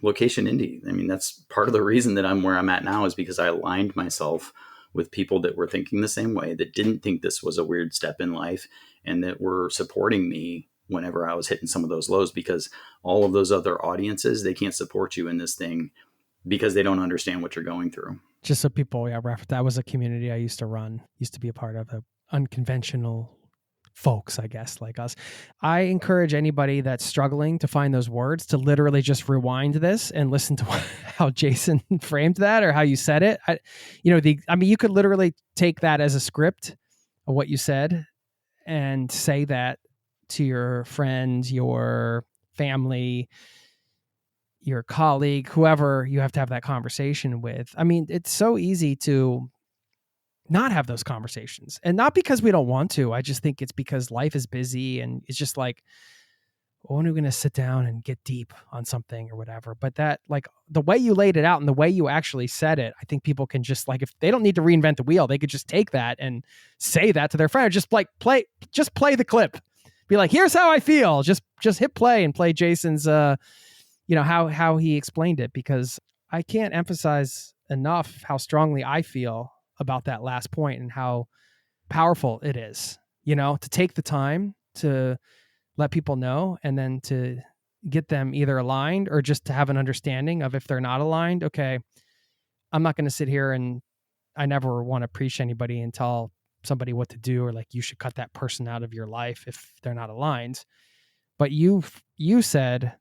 location indie, I mean, that's part of the reason that I'm where I'm at now, is because I aligned myself with people that were thinking the same way, that didn't think this was a weird step in life, and that were supporting me whenever I was hitting some of those lows, because all of those other audiences, they can't support you in this thing because they don't understand what you're going through. Just so people, that was a community I used to be a part of, a unconventional folks, I guess, like us. I encourage anybody that's struggling to find those words to literally just rewind this and listen to how Jason framed that or how you said it. You could literally take that as a script of what you said and say that to your friends, your family, your colleague, whoever you have to have that conversation with. I mean, it's so easy to not have those conversations, and not because we don't want to. I just think it's because life is busy and it's just like, when are we going to sit down and get deep on something or whatever? But that, like, the way you laid it out and the way you actually said it, I think people can just, like, if they don't need to reinvent the wheel, they could just take that and say that to their friend, or just like play the clip, be like, here's how I feel. Just hit play and play Jason's, how he explained it, because I can't emphasize enough how strongly I feel about that last point and how powerful it is, to take the time to let people know and then to get them either aligned or just to have an understanding of, if they're not aligned, okay, I'm not going to sit here, and I never want to preach anybody and tell somebody what to do, or like, you should cut that person out of your life if they're not aligned. But you said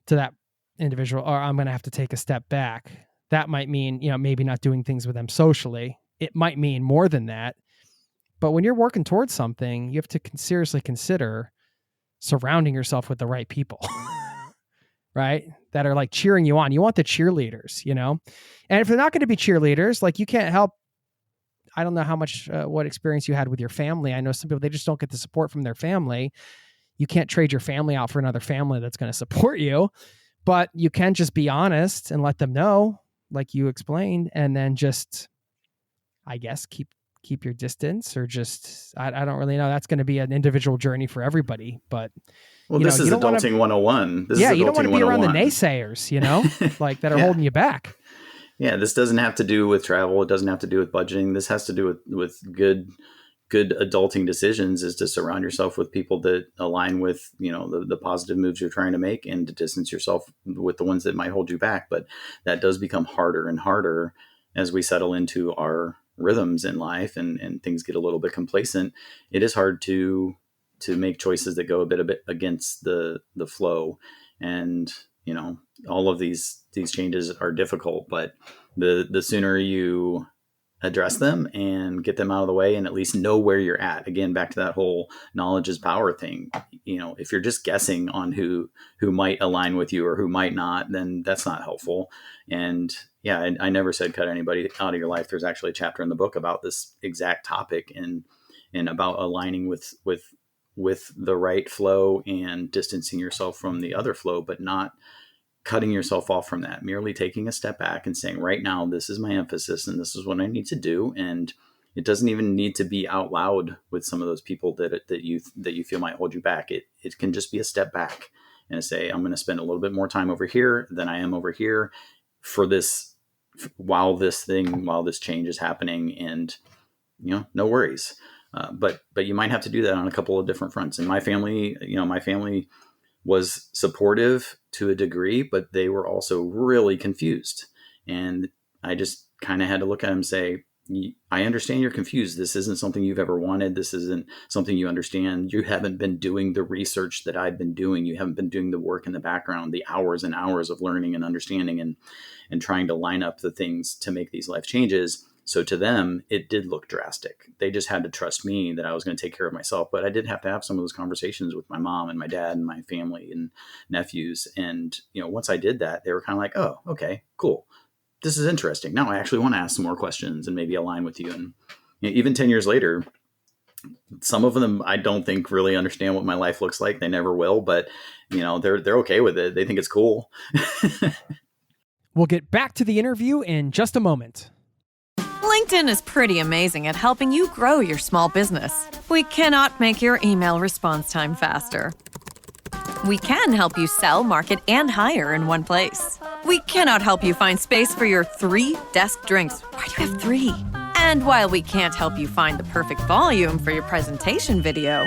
to that individual, or I'm going to have to take a step back. That might mean, maybe not doing things with them socially. It might mean more than that. But when you're working towards something, you have to seriously consider surrounding yourself with the right people, right? That are like cheering you on. You want the cheerleaders, and if they're not going to be cheerleaders, like, you can't help. I don't know how much, what experience you had with your family. I know some people, they just don't get the support from their family. You can't trade your family out for another family that's going to support you, but you can just be honest and let them know, like you explained, and then just, I guess, keep your distance, or just, I don't really know. That's going to be an individual journey for everybody, but this is adulting 101. You don't want to be around the naysayers, like, that are holding you back. Yeah. This doesn't have to do with travel. It doesn't have to do with budgeting. This has to do with good adulting decisions, is to surround yourself with people that align with, the positive moves you're trying to make, and to distance yourself with the ones that might hold you back. But that does become harder and harder as we settle into our rhythms in life and things get a little bit complacent. It is hard to make choices that go a bit against the flow. And, all of these changes are difficult, but the sooner you address them and get them out of the way, and at least know where you're at. Again, back to that whole knowledge is power thing. If you're just guessing on who might align with you or who might not, then that's not helpful. And yeah, I never said cut anybody out of your life. There's actually a chapter in the book about this exact topic, and about aligning with the right flow and distancing yourself from the other flow, but not cutting yourself off from that, merely taking a step back and saying, right now, this is my emphasis and this is what I need to do. And it doesn't even need to be out loud with some of those people that you feel might hold you back. It can just be a step back and say, I'm going to spend a little bit more time over here than I am over here for this, while this change is happening, and, no worries. But you might have to do that on a couple of different fronts. And my family was supportive to a degree, but they were also really confused. And I just kind of had to look at them and say, I understand you're confused. This isn't something you've ever wanted. This isn't something you understand. You haven't been doing the research that I've been doing. You haven't been doing the work in the background, the hours and hours of learning and understanding and trying to line up the things to make these life changes. So to them, it did look drastic. They just had to trust me that I was going to take care of myself. But I did have to have some of those conversations with my mom and my dad and my family and nephews. And, once I did that, they were kind of like, oh, okay, cool. This is interesting. Now I actually want to ask some more questions and maybe align with you. And even 10 years later, some of them I don't think really understand what my life looks like. They never will, but they're okay with it. They think it's cool. We'll get back to the interview in just a moment. LinkedIn is pretty amazing at helping you grow your small business. We cannot make your email response time faster. We can help you sell, market, and hire in one place. We cannot help you find space for your 3 desk drinks. Why do you have 3? And while we can't help you find the perfect volume for your presentation video,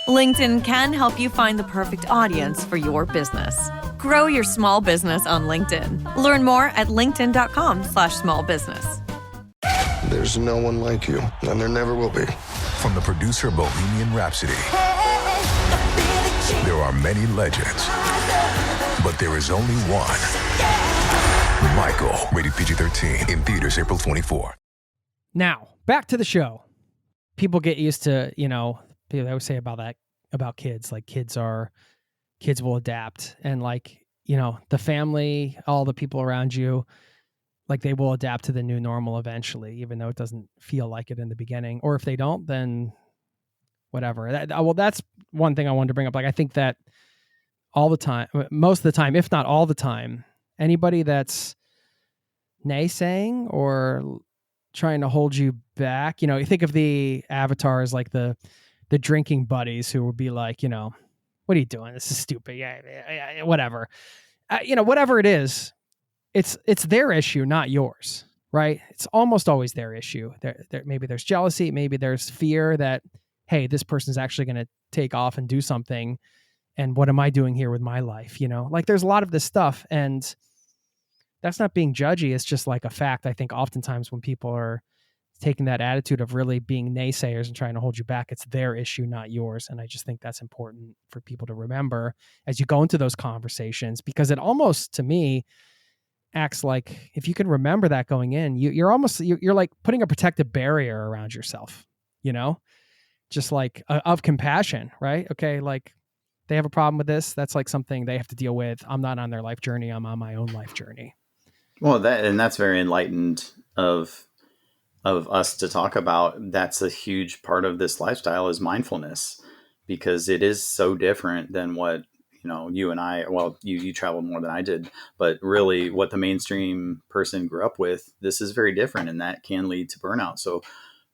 LinkedIn can help you find the perfect audience for your business. Grow your small business on LinkedIn. Learn more at linkedin.com/smallbusiness. There's no one like you, and there never will be. From the producer of Bohemian Rhapsody, there are many legends, but there is only one. Michael, rated PG-13, in theaters April 24. Now, back to the show. People get used to, people always say about kids, like kids will adapt, and like, the family, all the people around you, like they will adapt to the new normal eventually, even though it doesn't feel like it in the beginning. Or if they don't, then whatever. That's one thing I wanted to bring up. Like, I think that all the time, most of the time, if not all the time, anybody that's naysaying or trying to hold you back, you think of the avatars, like the drinking buddies who would be like, what are you doing? This is stupid. Yeah, whatever. Whatever it is, it's their issue, not yours, right? It's almost always their issue. There, maybe there's jealousy, maybe there's fear that, hey, this person's actually going to take off and do something, and what am I doing here with my life? Like there's a lot of this stuff, and that's not being judgy. It's just like a fact. I think oftentimes when people are taking that attitude of really being naysayers and trying to hold you back, it's their issue, not yours. And I just think that's important for people to remember as you go into those conversations, because it almost, to me, acts like, if you can remember that going in, you're like putting a protective barrier around yourself, just like of compassion, right? Okay. Like they have a problem with this. That's like something they have to deal with. I'm not on their life journey. I'm on my own life journey. Well, that's very enlightened of us to talk about. That's a huge part of this lifestyle is mindfulness, because it is so different than what, you and I, well, you traveled more than I did, but really what the mainstream person grew up with, this is very different, and that can lead to burnout. So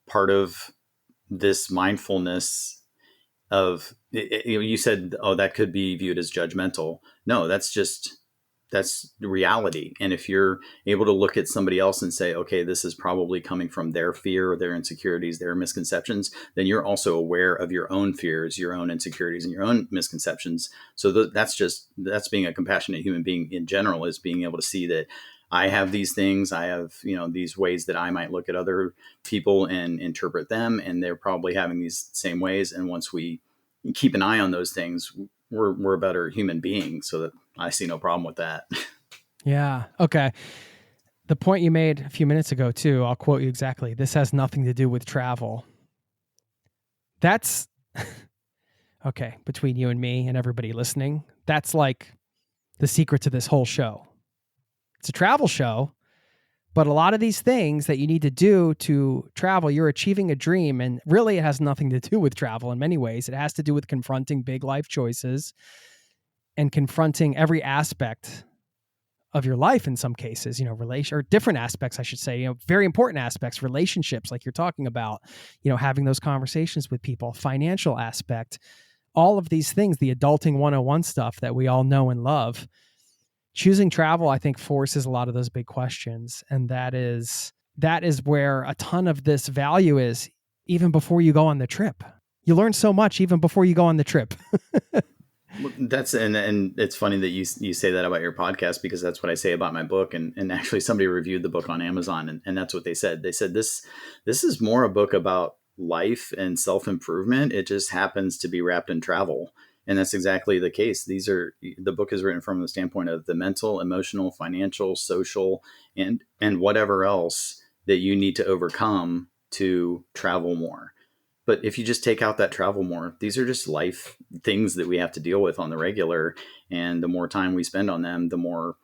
part of this mindfulness of, you said, oh, that could be viewed as judgmental. No, that's the reality. And if you're able to look at somebody else and say, okay, this is probably coming from their fear or their insecurities, their misconceptions, then you're also aware of your own fears, your own insecurities, and your own misconceptions. So that's being a compassionate human being in general, is being able to see that I have these things, I have, these ways that I might look at other people and interpret them, and they're probably having these same ways. And once we keep an eye on those things, we're a better human being. So that I see no problem with that. Yeah. Okay. The point you made a few minutes ago too, I'll quote you exactly. This has nothing to do with travel. That's okay. Between you and me and everybody listening, that's like the secret to this whole show. It's a travel show, but a lot of these things that you need to do to travel, you're achieving a dream. And really, it has nothing to do with travel in many ways. It has to do with confronting big life choices and confronting every aspect of your life in some cases, or different aspects, I should say, very important aspects, relationships, like you're talking about, having those conversations with people, financial aspect, all of these things, the adulting 101 stuff that we all know and love. Choosing travel, I think, forces a lot of those big questions. And that is where a ton of this value is, even before you go on the trip. You learn so much even before you go on the trip. That's and it's funny that you say that about your podcast, because that's what I say about my book. And actually somebody reviewed the book on Amazon, and that's what they said. They said this is more a book about life and self-improvement. It just happens to be wrapped in travel. And that's exactly the case. The book is written from the standpoint of the mental, emotional, financial, social, and whatever else that you need to overcome to travel more. But if you just take out that travel more, these are just life things that we have to deal with on the regular. And the more time we spend on them, the more,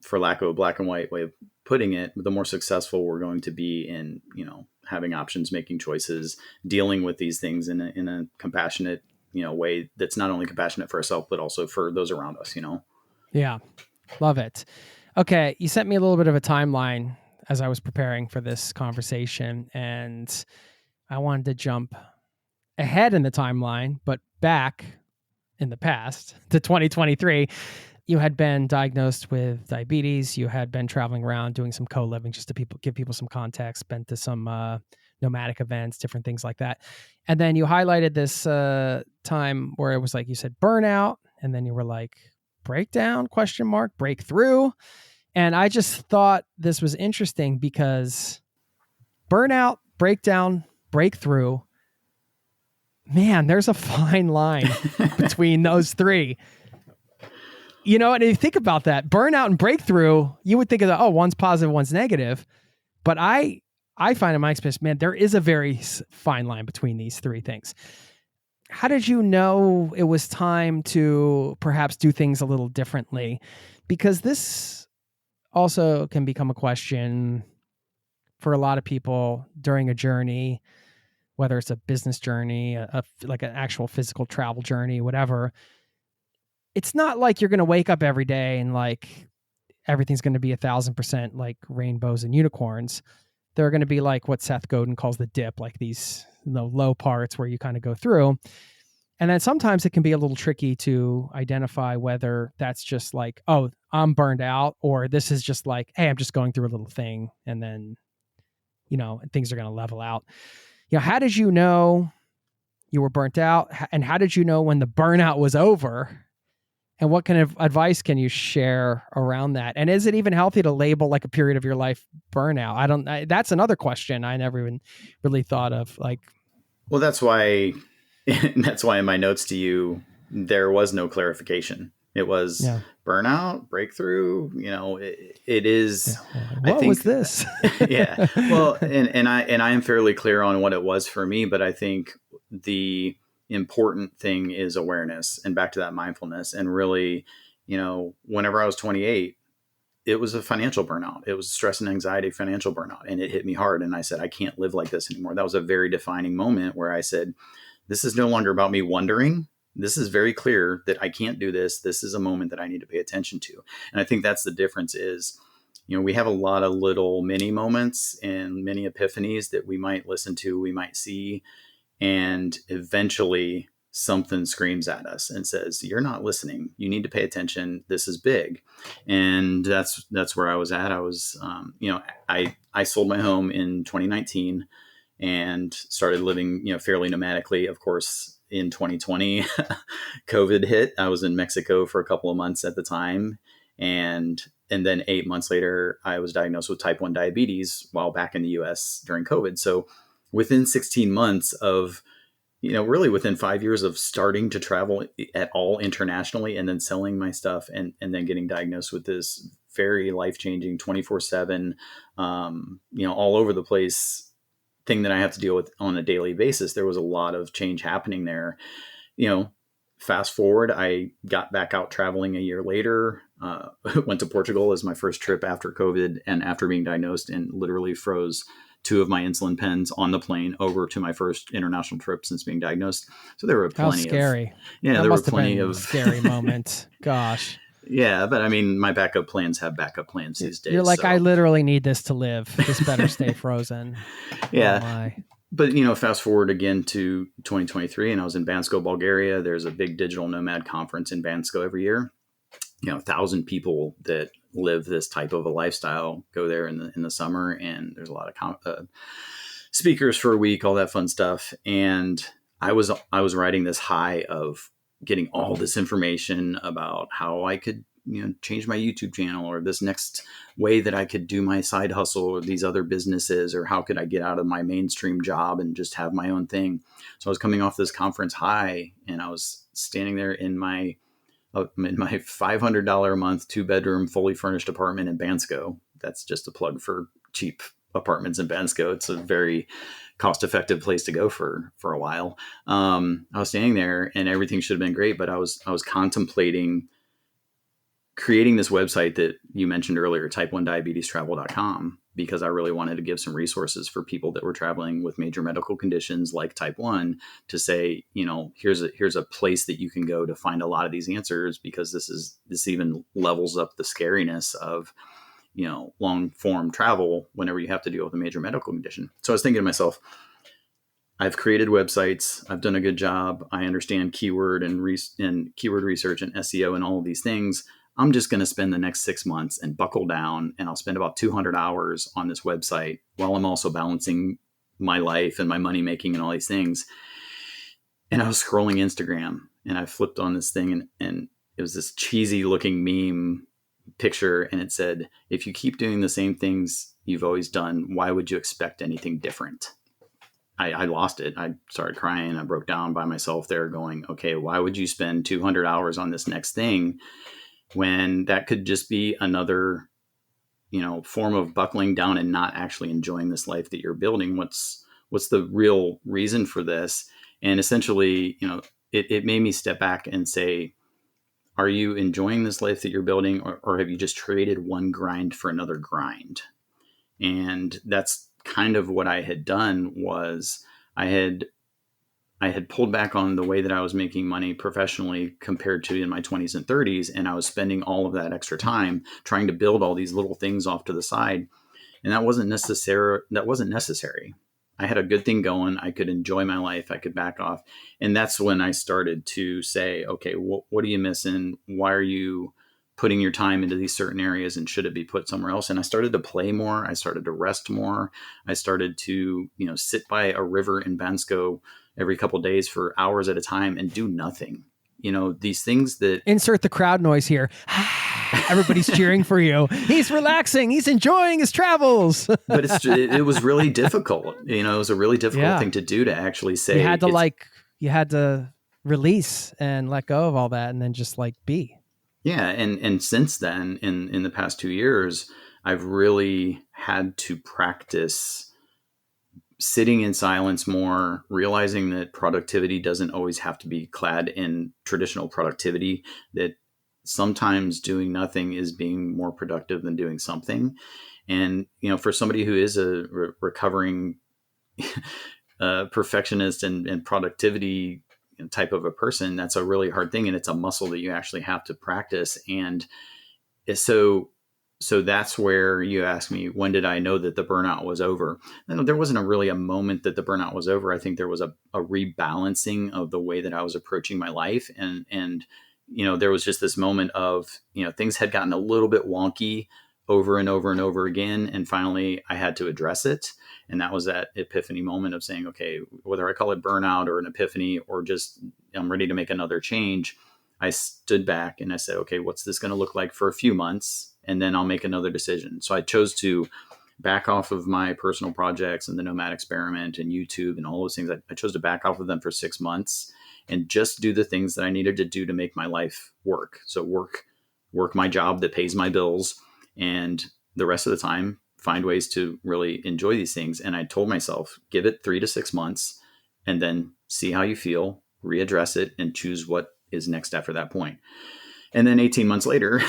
for lack of a black and white way of putting it, the more successful we're going to be in, having options, making choices, dealing with these things in a compassionate, way that's not only compassionate for ourselves, but also for those around us, Yeah. Love it. Okay. You sent me a little bit of a timeline as I was preparing for this conversation, and I wanted to jump ahead in the timeline, but back in the past to 2023. you had been diagnosed with diabetes. You had been traveling around doing some co-living, just to give people some context, been to some nomadic events, different things like that. And then you highlighted this time where it was like, you said burnout, and then you were like breakdown, breakthrough. And I just thought this was interesting because burnout, breakdown, breakthrough, man, there's a fine line between those three. You know, and if you think about that, burnout and breakthrough, you would think of one's positive, one's negative. But I find in my experience, man, there is a very fine line between these three things. How did you know it was time to perhaps do things a little differently? Because this also can become a question for a lot of people during a journey, whether it's a business journey, like an actual physical travel journey, whatever. It's not like you're going to wake up every day and like everything's going to be 1,000% like rainbows and unicorns. There are going to be like what Seth Godin calls the dip, like these low parts where you kind of go through. And then sometimes it can be a little tricky to identify whether that's just like, oh, I'm burned out, or this is just like, hey, I'm just going through a little thing. And then, things are going to level out. How did you know you were burnt out? And how did you know when the burnout was over? And what kind of advice can you share around that? And is it even healthy to label like a period of your life burnout? That's another question I never even really thought of. Like, well, that's why in my notes to you, there was no clarification. It was burnout, breakthrough. It is. Yeah. What was this? Yeah. Well, and I am fairly clear on what it was for me, but I think the important thing is awareness, and back to that mindfulness. And really, whenever I was 28, it was a financial burnout. It was stress and anxiety, financial burnout. And it hit me hard. And I said, I can't live like this anymore. That was a very defining moment where I said, this is no longer about me wondering. This is very clear that I can't do this. This is a moment that I need to pay attention to. And I think that's the difference is, we have a lot of little mini moments and many epiphanies that we might listen to, we might see, and eventually something screams at us and says, you're not listening. You need to pay attention. This is big. And that's where I was at. I was, I sold my home in 2019 and started living, fairly nomadically. Of course, in 2020, COVID hit. I was in Mexico for a couple of months at the time. And then 8 months later, I was diagnosed with type 1 diabetes while back in the US during COVID. So within 16 months of, really within 5 years of starting to travel at all internationally and then selling my stuff and then getting diagnosed with this very life-changing 24/7, all over the place thing that I have to deal with on a daily basis, there was a lot of change happening there. Fast forward, I got back out traveling a year later, went to Portugal as my first trip after COVID and after being diagnosed, and literally froze 2 of my insulin pens on the plane over to my first international trip since being diagnosed. So there were plenty How scary. There were plenty of scary moments. Gosh. Yeah. But I mean, my backup plans have backup plans these days. You're like, so. I literally need this to live. This better stay frozen. Yeah. But, fast forward again to 2023 and I was in Bansko, Bulgaria. There's a big digital nomad conference in Bansko every year. 1,000 people that live this type of a lifestyle go there in the summer, and there's a lot of speakers for a week, all that fun stuff. And I was riding this high of getting all this information about how I could change my YouTube channel, or this next way that I could do my side hustle, or these other businesses, or how could I get out of my mainstream job and just have my own thing. So I was coming off this conference high, and I was standing there in my $500 a month, 2-bedroom, fully furnished apartment in Bansko. That's just a plug for cheap apartments in Bansko. It's a very cost-effective place to go for a while. I was standing there and everything should have been great, but I was contemplating creating this website that you mentioned earlier, type1diabetestravel.com, because I really wanted to give some resources for people that were traveling with major medical conditions like type 1 to say, here's a place that you can go to find a lot of these answers, because this even levels up the scariness of, long form travel whenever you have to deal with a major medical condition. So I was thinking to myself, I've created websites. I've done a good job. I understand keyword and keyword research and SEO and all of these things. I'm just going to spend the next 6 months and buckle down, and I'll spend about 200 hours on this website while I'm also balancing my life and my money making and all these things. And I was scrolling Instagram, and I flipped on this thing, and it was this cheesy looking meme picture. And it said, if you keep doing the same things you've always done, why would you expect anything different? I lost it. I started crying. I broke down by myself there going, okay, why would you spend 200 hours on this next thing when that could just be another, form of buckling down and not actually enjoying this life that you're building? What's the real reason for this? And essentially, it made me step back and say, are you enjoying this life that you're building, or have you just traded one grind for another grind? And that's kind of what I had done. Was I had pulled back on the way that I was making money professionally compared to in my 20s and 30s. And I was spending all of that extra time trying to build all these little things off to the side. And that wasn't necessary. I had a good thing going. I could enjoy my life. I could back off. And that's when I started to say, okay, what are you missing? Why are you putting your time into these certain areas, and should it be put somewhere else? And I started to play more. I started to rest more. I started to, sit by a river in Bansko every couple of days for hours at a time and do nothing. These things that insert the crowd noise here. Everybody's cheering for you. He's relaxing. He's enjoying his travels. But it was really difficult. It was a really difficult thing to do, to actually say. You had to release and let go of all that, and then just be. Yeah. And since then, in the past 2 years, I've really had to practice sitting in silence more, realizing that productivity doesn't always have to be clad in traditional productivity, that sometimes doing nothing is being more productive than doing something. And, for somebody who is a recovering perfectionist and productivity type of a person, that's a really hard thing. And it's a muscle that you actually have to practice. And so that's where you ask me, when did I know that the burnout was over? There wasn't really a moment that the burnout was over. I think there was a rebalancing of the way that I was approaching my life. And there was just this moment of, things had gotten a little bit wonky over and over and over again. And finally I had to address it. And that was that epiphany moment of saying, okay, whether I call it burnout or an epiphany or just I'm ready to make another change, I stood back and I said, okay, what's this going to look like for a few months? And then I'll make another decision. So I chose to back off of my personal projects and the Nomad Experiment and YouTube and all those things. I chose to back off of them for 6 months and just do the things that I needed to do to make my life work. So work my job that pays my bills, and the rest of the time find ways to really enjoy these things. And I told myself, give it 3 to 6 months and then see how you feel, readdress it, and choose what is next after that point. And then 18 months later,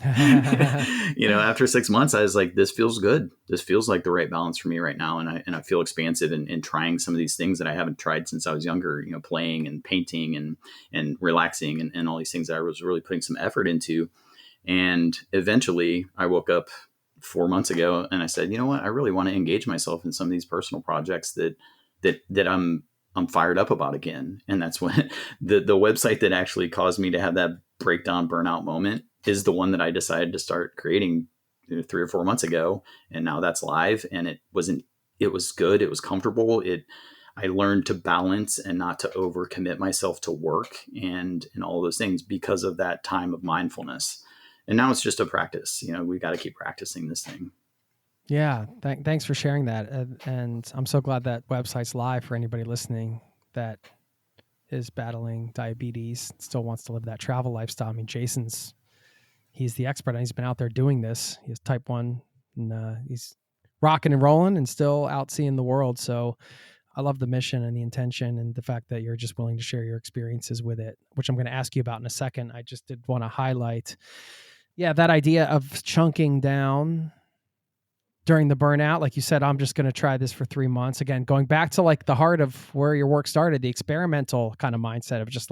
after 6 months, I was like, this feels good. This feels like the right balance for me right now. And I feel expansive in trying some of these things that I haven't tried since I was younger, playing and painting and relaxing and all these things that I was really putting some effort into. And eventually I woke up 4 months ago and I said, you know what, I really want to engage myself in some of these personal projects that I'm fired up about again. And that's when the website that actually caused me to have that breakdown burnout moment is the one that I decided to start creating 3 or 4 months ago. And now that's live, and it was good. It was comfortable. I learned to balance and not to overcommit myself to work and all those things because of that time of mindfulness. And now it's just a practice. We got to keep practicing this thing. Yeah. Thanks for sharing that. And I'm so glad that website's live for anybody listening that is battling diabetes, still wants to live that travel lifestyle. I mean, he's the expert, and he's been out there doing this. He has type 1, and he's rocking and rolling and still out seeing the world. So I love the mission and the intention and the fact that you're just willing to share your experiences with it, which I'm going to ask you about in a second. I just did want to highlight, that idea of chunking down during the burnout. Like you said, I'm just going to try this for 3 months. Again, going back to the heart of where your work started, the experimental kind of mindset of just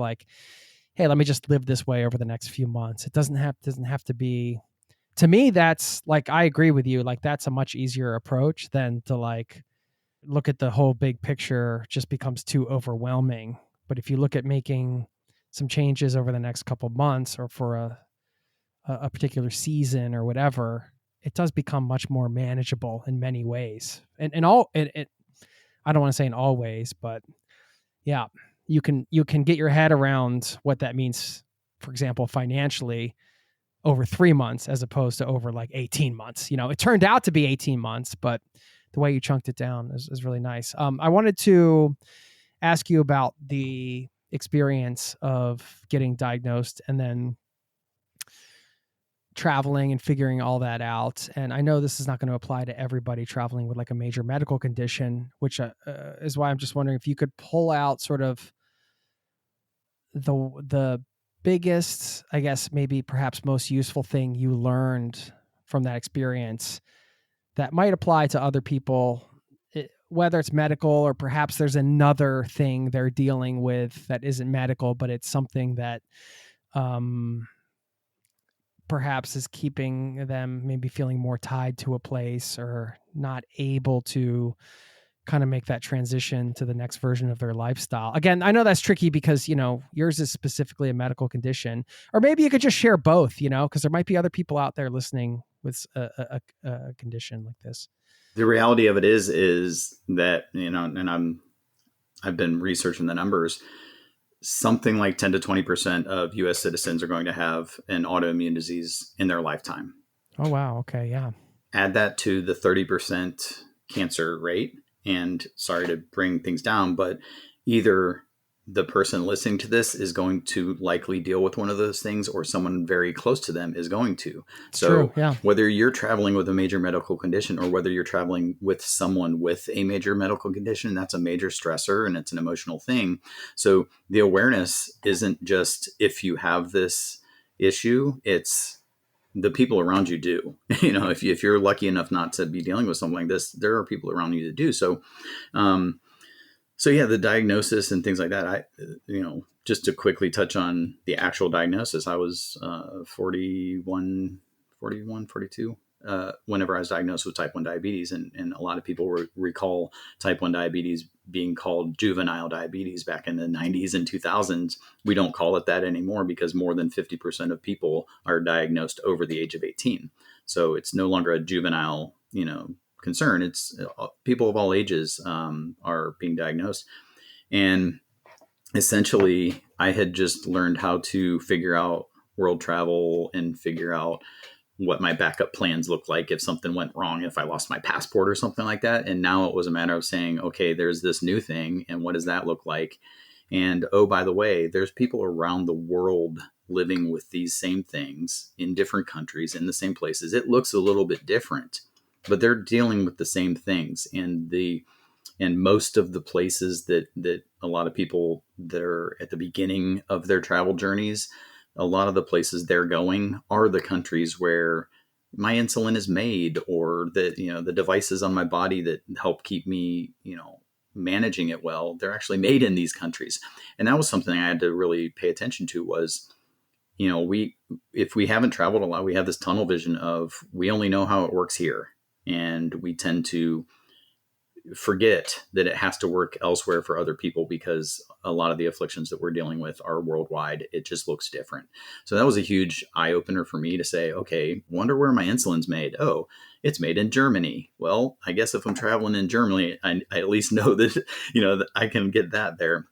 hey, let me just live this way over the next few months. It doesn't have to be, to me, that's I agree with you. That's a much easier approach than to look at the whole big picture. Just becomes too overwhelming. But if you look at making some changes over the next couple of months or for a particular season or whatever, it does become much more manageable in many ways. And all it I don't want to say in all ways, but yeah, you can get your head around what that means, for example, financially over 3 months as opposed to over like 18 months. It turned out to be 18 months, but the way you chunked it down is really nice. I wanted to ask you about the experience of getting diagnosed and then traveling and figuring all that out. And I know this is not going to apply to everybody traveling with like a major medical condition, which is why I'm just wondering if you could pull out sort of the biggest, I guess, maybe perhaps most useful thing you learned from that experience that might apply to other people, whether it's medical or perhaps there's another thing they're dealing with that isn't medical, but it's something that perhaps is keeping them maybe feeling more tied to a place or not able to kind of make that transition to the next version of their lifestyle. Again, I know that's tricky because, yours is specifically a medical condition, or maybe you could just share both, because there might be other people out there listening with a condition like this. The reality of it is that, and I've been researching the numbers. Something like 10 to 20% of US citizens are going to have an autoimmune disease in their lifetime. Oh, wow. Okay. Yeah. Add that to the 30% cancer rate. And sorry to bring things down, but either the person listening to this is going to likely deal with one of those things, or someone very close to them is going to. It's true, yeah. Whether you're traveling with a major medical condition or whether you're traveling with someone with a major medical condition, that's a major stressor and it's an emotional thing. So the awareness isn't just if you have this issue, it's the people around you do. If you're lucky enough not to be dealing with something like this, there are people around you that do. So, the diagnosis and things like that, just to quickly touch on the actual diagnosis, I was 42, whenever I was diagnosed with type 1 diabetes. And a lot of people recall type 1 diabetes being called juvenile diabetes back in the 90s and 2000s. We don't call it that anymore because more than 50% of people are diagnosed over the age of 18. So it's no longer a juvenile, concern. It's people of all ages are being diagnosed. And essentially, I had just learned how to figure out world travel and figure out what my backup plans look like if something went wrong, if I lost my passport or something like that. And now it was a matter of saying, okay, there's this new thing. And what does that look like? And oh, by the way, there's people around the world living with these same things in different countries, in the same places. It looks a little bit different, but they're dealing with the same things. And most of the places that a lot of people that are at the beginning of their travel journeys, a lot of the places they're going are the countries where my insulin is made, or that, the devices on my body that help keep me, managing it well, they're actually made in these countries. And that was something I had to really pay attention to was, if we haven't traveled a lot, we have this tunnel vision of we only know how it works here. And we tend to forget that it has to work elsewhere for other people because a lot of the afflictions that we're dealing with are worldwide. It just looks different. So that was a huge eye opener for me to say, okay, wonder where my insulin's made. Oh, it's made in Germany. Well, I guess if I'm traveling in Germany, I at least know that, that I can get that there.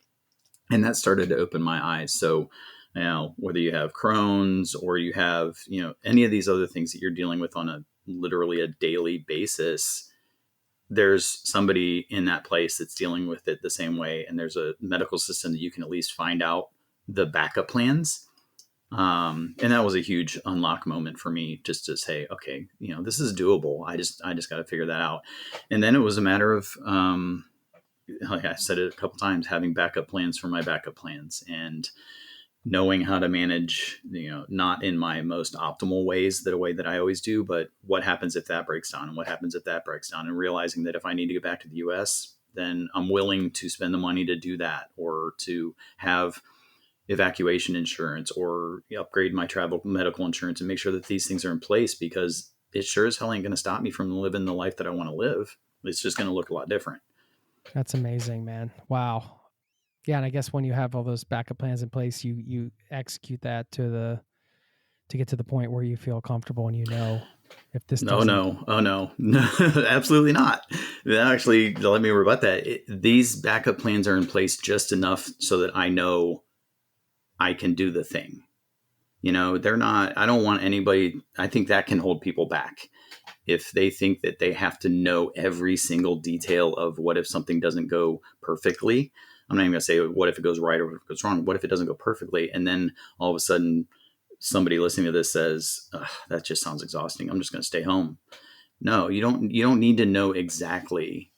And that started to open my eyes. So now, whether you have Crohn's or you have, any of these other things that you're dealing with on literally a daily basis, there's somebody in that place that's dealing with it the same way. And there's a medical system that you can at least find out the backup plans. And that was a huge unlock moment for me, just to say, okay, this is doable. I just got to figure that out. And then it was a matter of, like I said it a couple times, having backup plans for my backup plans and knowing how to manage, not in my most optimal ways, the way that I always do, but what happens if that breaks down and what happens if that breaks down, and realizing that if I need to get back to the US, then I'm willing to spend the money to do that, or to have evacuation insurance, or upgrade my travel medical insurance and make sure that these things are in place, because it sure as hell ain't going to stop me from living the life that I want to live. It's just going to look a lot different. That's amazing, man. Wow. Yeah, and I guess when you have all those backup plans in place, you execute that to to get to the point where you feel comfortable and you know if this No, doesn't. no. Oh, no. No, absolutely not. Actually, let me rebut that. These backup plans are in place just enough so that I know I can do the thing. They're not, I don't want anybody, I think that can hold people back. If they think that they have to know every single detail of what if something doesn't go perfectly. I'm not even going to say what if it goes right or if it goes wrong. What if it doesn't go perfectly? And then all of a sudden, somebody listening to this says, that just sounds exhausting. I'm just going to stay home. No, you don't need to know exactly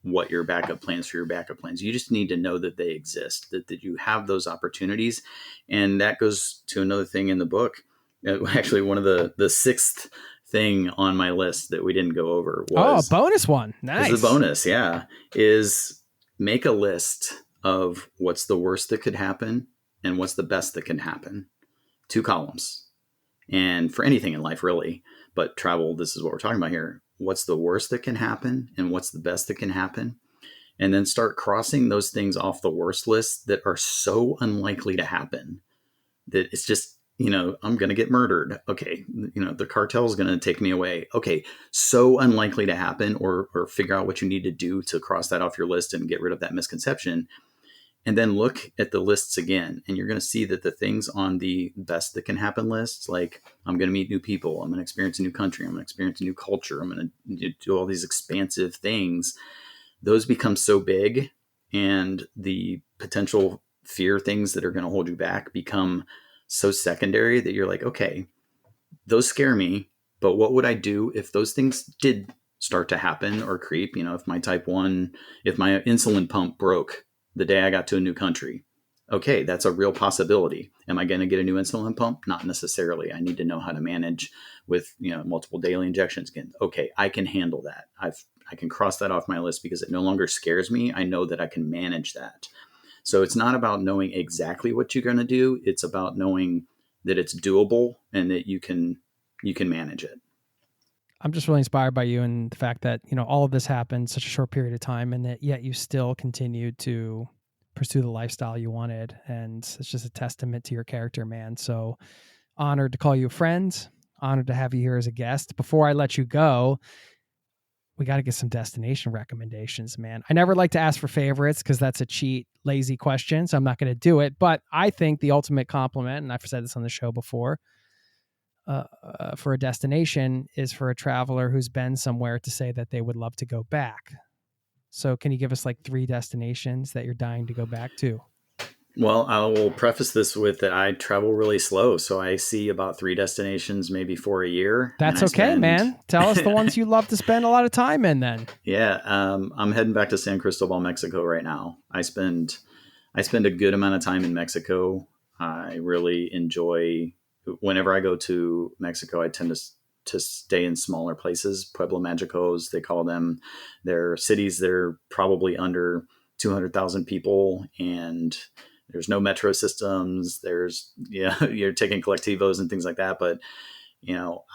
what your backup plans for your backup plans. You just need to know that they exist, that you have those opportunities. And that goes to another thing in the book. Actually, one of the sixth thing on my list that we didn't go over was a bonus one. Nice. Is the bonus, yeah, is make a list of what's the worst that could happen and what's the best that can happen. 2 columns. And for anything in life, really, but travel, this is what we're talking about here. What's the worst that can happen and what's the best that can happen? And then start crossing those things off the worst list that are so unlikely to happen that it's just, I'm going to get murdered. Okay. The cartel is going to take me away. Okay. So unlikely to happen, or figure out what you need to do to cross that off your list and get rid of that misconception. And then look at the lists again, and you're going to see that the things on the best that can happen lists, like I'm going to meet new people, I'm going to experience a new country, I'm going to experience a new culture, I'm going to do all these expansive things, those become so big, and the potential fear things that are going to hold you back become so secondary that you're like, okay, those scare me, but what would I do if those things did start to happen or creep? If my if my insulin pump broke the day I got to a new country. Okay, that's a real possibility. Am I going to get a new insulin pump? Not necessarily. I need to know how to manage with multiple daily injections again. Okay, I can handle that. I can cross that off my list because it no longer scares me. I know that I can manage that. So it's not about knowing exactly what you're going to do. It's about knowing that it's doable and that you can manage it. I'm just really inspired by you and the fact that, all of this happened in such a short period of time, and that yet you still continued to pursue the lifestyle you wanted. And it's just a testament to your character, man. So honored to call you a friend, honored to have you here as a guest. Before I let you go, we got to get some destination recommendations, man. I never like to ask for favorites because that's a cheat, lazy question. So I'm not going to do it. But I think the ultimate compliment, and I've said this on the show before, for a destination is for a traveler who's been somewhere to say that they would love to go back. So can you give us like 3 destinations that you're dying to go back to? Well, I will preface this with that I travel really slow. So I see about 3 destinations, maybe 4 a year. That's okay, man. Tell us the ones you love to spend a lot of time in then. Yeah. I'm heading back to San Cristobal, Mexico right now. I spend a good amount of time in Mexico. I really enjoy, whenever I go to Mexico, I tend to stay in smaller places, Pueblo Magicos, they call them. They're cities that are probably under 200,000 people, and there's no metro systems. You're taking collectivos and things like that. But,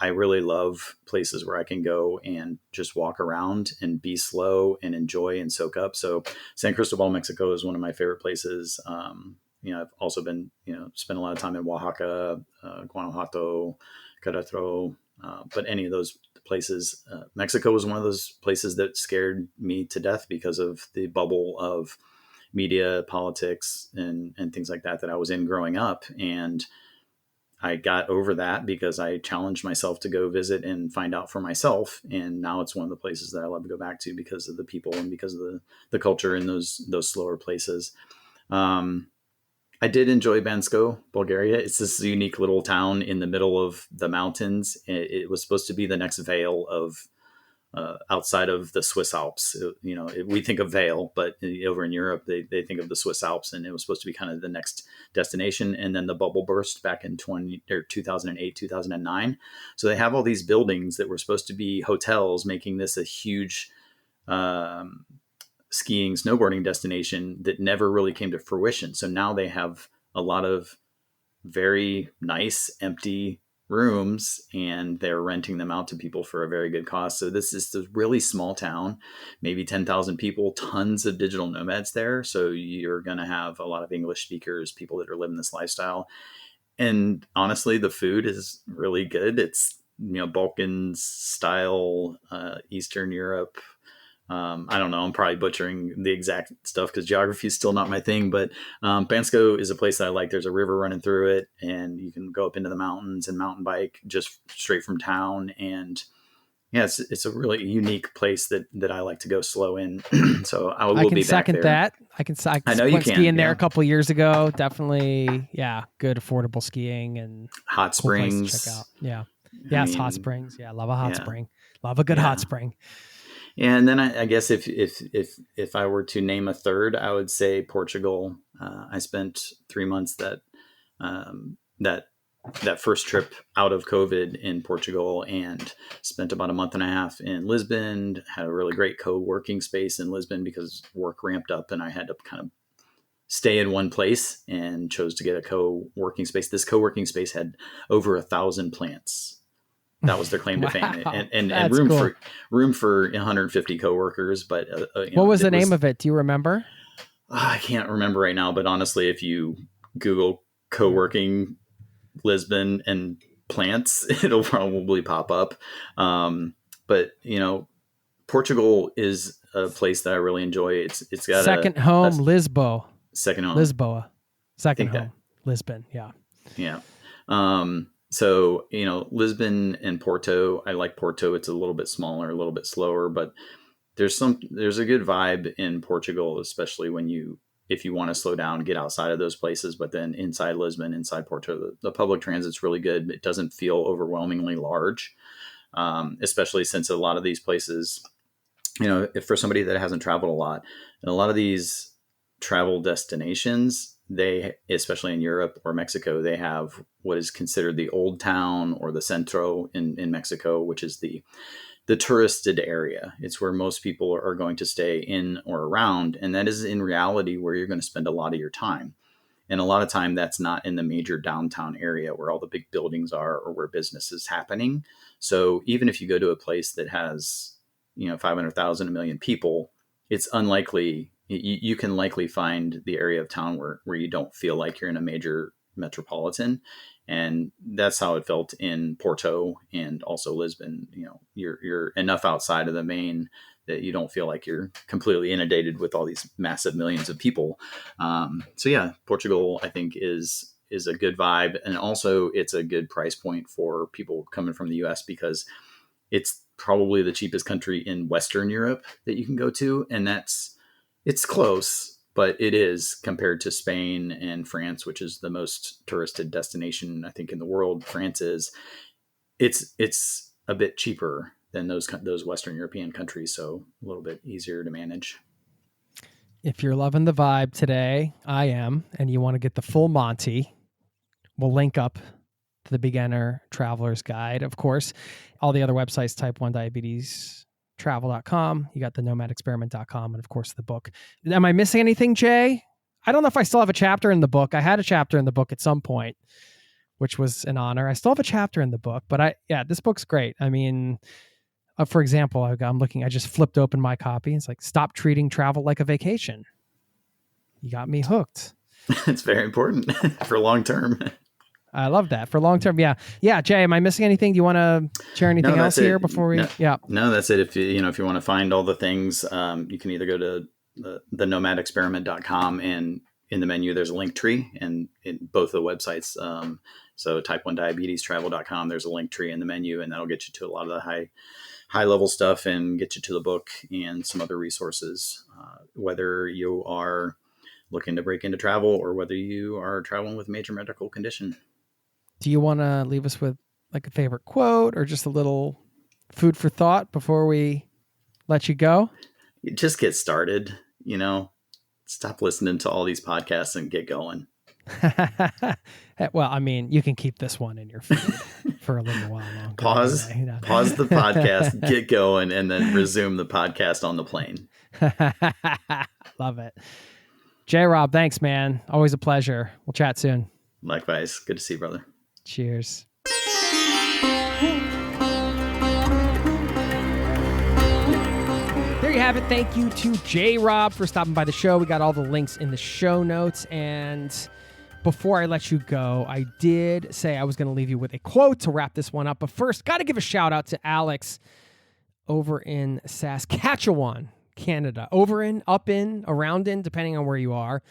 I really love places where I can go and just walk around and be slow and enjoy and soak up. So San Cristobal, Mexico is one of my favorite places. I've also been, spent a lot of time in Oaxaca, Guanajuato, Querétaro, but any of those places. Mexico was one of those places that scared me to death because of the bubble of media, politics, and things like that I was in growing up. And I got over that because I challenged myself to go visit and find out for myself. And now it's one of the places that I love to go back to because of the people and because of the culture in those slower places. I did enjoy Bansko, Bulgaria. It's this unique little town in the middle of the mountains. It was supposed to be the next Vale of outside of the Swiss Alps. We think of Vale, but over in Europe, they think of the Swiss Alps, and it was supposed to be kind of the next destination. And then the bubble burst back in 2008, 2009. So they have all these buildings that were supposed to be hotels, making this a huge skiing, snowboarding destination that never really came to fruition. So now they have a lot of very nice empty rooms, and they're renting them out to people for a very good cost. So this is a really small town, maybe 10,000 people, tons of digital nomads there. So you're going to have a lot of English speakers, people that are living this lifestyle. And honestly, the food is really good. It's, Balkans style, Eastern Europe. I don't know. I'm probably butchering the exact stuff because geography is still not my thing. But Bansko is a place that I like. There's a river running through it, and you can go up into the mountains and mountain bike just straight from town. And yeah, it's a really unique place that I like to go slow in. So I will be back there. I can second that. I know you went can. Skiing there a couple of years ago. Definitely, yeah, good affordable skiing and hot springs. Cool place to check out. Yeah, yes, hot springs. Yeah, love a hot spring. Love a good hot spring. And then I guess if I were to name a third, I would say Portugal. I spent 3 months that first trip out of COVID in Portugal, and spent about a month and a half in Lisbon. Had a really great co-working space in Lisbon because work ramped up and I had to kind of stay in one place, and chose to get a co-working space. This co-working space had over 1,000 plants. That was their claim to fame, and room for 150 coworkers. But what was the name of it? Do you remember? I can't remember right now. But honestly, if you Google co-working Lisbon and plants, it'll probably pop up. But Portugal is a place that I really enjoy. It's got second home, Lisboa. Second home, Lisboa. Second home, Lisbon. Yeah. Yeah. So, Lisbon and Porto, I like Porto. It's a little bit smaller, a little bit slower, but there's a good vibe in Portugal, especially if you want to slow down, get outside of those places. But then inside Lisbon, inside Porto, the public transit's really good. It doesn't feel overwhelmingly large, especially since a lot of these places, if for somebody that hasn't traveled a lot, and a lot of these travel destinations, they, especially in Europe or Mexico, they have what is considered the old town, or the centro in Mexico, which is the touristed area. It's where most people are going to stay in or around. And that is in reality where you're going to spend a lot of your time. And a lot of time that's not in the major downtown area where all the big buildings are or where business is happening. So even if you go to a place that has, 500,000, 1 million people, it's unlikely. You can likely find the area of town where you don't feel like you're in a major metropolitan. And that's how it felt in Porto and also Lisbon. You're enough outside of the main that you don't feel like you're completely inundated with all these massive millions of people. So yeah, Portugal, I think is a good vibe. And also it's a good price point for people coming from the US, because it's probably the cheapest country in Western Europe that you can go to. And it's close, but it is compared to Spain and France, which is the most touristed destination, I think, in the world. France is, it's a bit cheaper than those Western European countries. So a little bit easier to manage. If you're loving the vibe today, I am, and you want to get the full Monty, we'll link up to the Beginner Traveler's Guide. Of course, all the other websites, type 1 diabetes travel.com. You got the nomadexperiment.com, and of course the book. Am I missing anything, Jay? I don't know if I still have a chapter in the book. I had a chapter in the book at some point, which was an honor. I still have a chapter in the book, but this book's great. I mean, for example, I just flipped open my copy. It's like, stop treating travel like a vacation. You got me hooked. It's very important for long term. I love that for long term. Yeah. Yeah. Jay, am I missing anything? Do you want to share anything else here before we? No, that's it. If you want to find all the things, you can either go to the nomadexperiment.com, and in the menu, there's a link tree, and in both of the websites. So type 1 diabetes travel.com, there's a link tree in the menu, and that'll get you to a lot of the high level stuff and get you to the book and some other resources, whether you are looking to break into travel or whether you are traveling with a major medical condition. Do you want to leave us with like a favorite quote or just a little food for thought before we let you go? Just get started, stop listening to all these podcasts and get going. Well, I mean, you can keep this one in your feed for a little while longer. Pause the podcast, get going, and then resume the podcast on the plane. Love it. J-Rob, thanks, man. Always a pleasure. We'll chat soon. Likewise. Good to see you, brother. Cheers. There you have it. Thank you to J-Rob for stopping by the show. We got all the links in the show notes. And before I let you go, I did say I was going to leave you with a quote to wrap this one up. But first, got to give a shout out to Alex over in Saskatchewan, Canada. Over in, up in, around in, depending on where you are.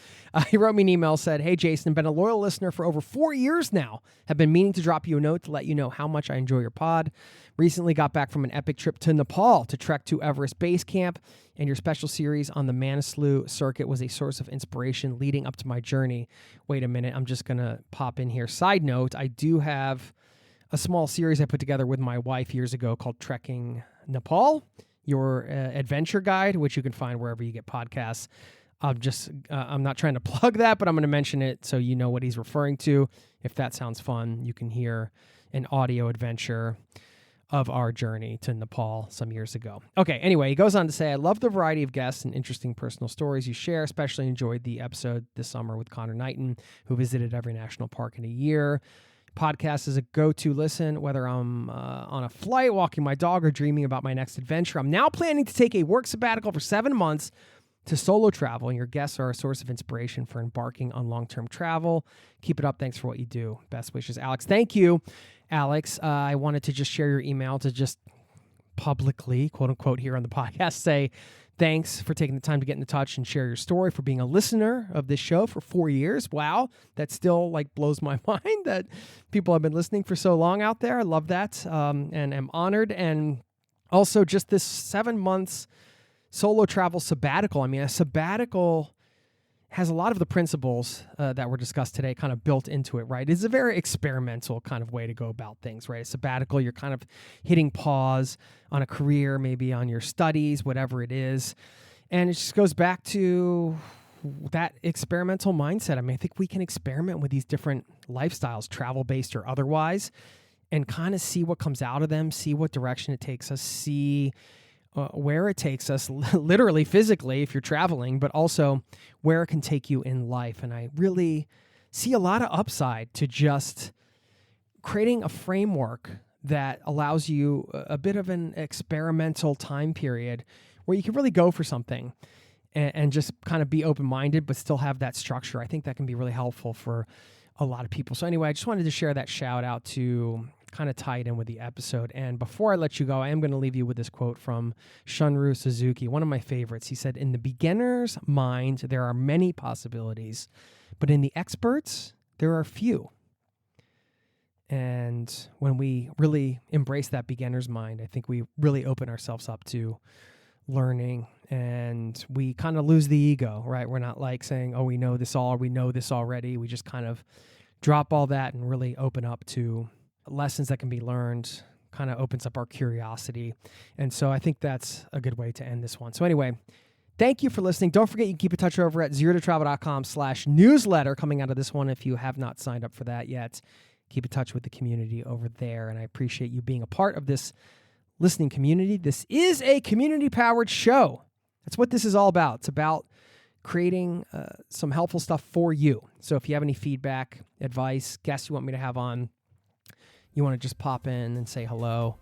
He wrote me an email, said, "Hey, Jason, been a loyal listener for over 4 years now. Have been meaning to drop you a note to let you know how much I enjoy your pod. Recently got back from an epic trip to Nepal to trek to Everest Base Camp, and your special series on the Manaslu circuit was a source of inspiration leading up to my journey." Wait a minute, I'm just going to pop in here. Side note, I do have a small series I put together with my wife years ago called Trekking Nepal, your adventure guide, which you can find wherever you get podcasts. I'm not trying to plug that, but I'm going to mention it so you know what he's referring to. If that sounds fun, you can hear an audio adventure of our journey to Nepal some years ago. Okay, anyway, he goes on to say, "I love the variety of guests and interesting personal stories you share. Especially enjoyed the episode this summer with Connor Knighton, who visited every national park in a year. Podcast is a go-to listen, whether I'm on a flight, walking my dog, or dreaming about my next adventure. I'm now planning to take a work sabbatical for 7 months to solo travel, and your guests are a source of inspiration for embarking on long-term travel. Keep it up. Thanks for what you do. Best wishes, Alex." Thank you, Alex. I wanted to just share your email to just publicly, quote unquote, here on the podcast, say thanks for taking the time to get in touch and share your story, for being a listener of this show for 4 years. Wow, that still blows my mind that people have been listening for so long out there. I love that, and am honored. And also just this 7 months solo travel sabbatical. I mean, a sabbatical has a lot of the principles that were discussed today kind of built into it, right? It's a very experimental kind of way to go about things, right? A sabbatical, you're kind of hitting pause on a career, maybe on your studies, whatever it is. And it just goes back to that experimental mindset. I mean, I think we can experiment with these different lifestyles, travel-based or otherwise, and kind of see what comes out of them, see what direction it takes us, see where it takes us, literally, physically, if you're traveling, but also where it can take you in life. And I really see a lot of upside to just creating a framework that allows you a bit of an experimental time period where you can really go for something and just kind of be open-minded, but still have that structure. I think that can be really helpful for a lot of people. So anyway, I just wanted to share that shout out to kind of tie it in with the episode. And before I let you go, I am going to leave you with this quote from Shunryu Suzuki, one of my favorites. He said, "In the beginner's mind, there are many possibilities, but in the expert's, there are few." And when we really embrace that beginner's mind, I think we really open ourselves up to learning, and we kind of lose the ego, right? We're not saying, "Oh, we know this all, or we know this already." We just kind of drop all that and really open up to lessons that can be learned, kind of opens up our curiosity. And so I think that's a good way to end this one. So anyway, thank you for listening. Don't forget, you can keep in touch over at zerototravel.com/newsletter coming out of this one if you have not signed up for that yet. Keep in touch with the community over there. And I appreciate you being a part of this listening community. This is a community-powered show. That's what this is all about. It's about creating some helpful stuff for you. So if you have any feedback, advice, guests you want me to have on, you want to just pop in and say hello,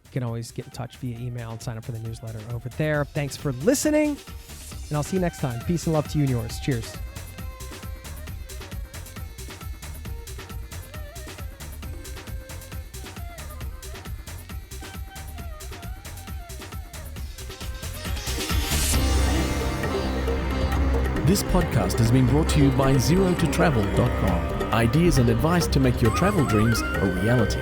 you can always get in touch via email and sign up for the newsletter over there. Thanks for listening, and I'll see you next time. Peace and love to you and yours. Cheers. This podcast has been brought to you by zerototravel.com. Ideas and advice to make your travel dreams a reality.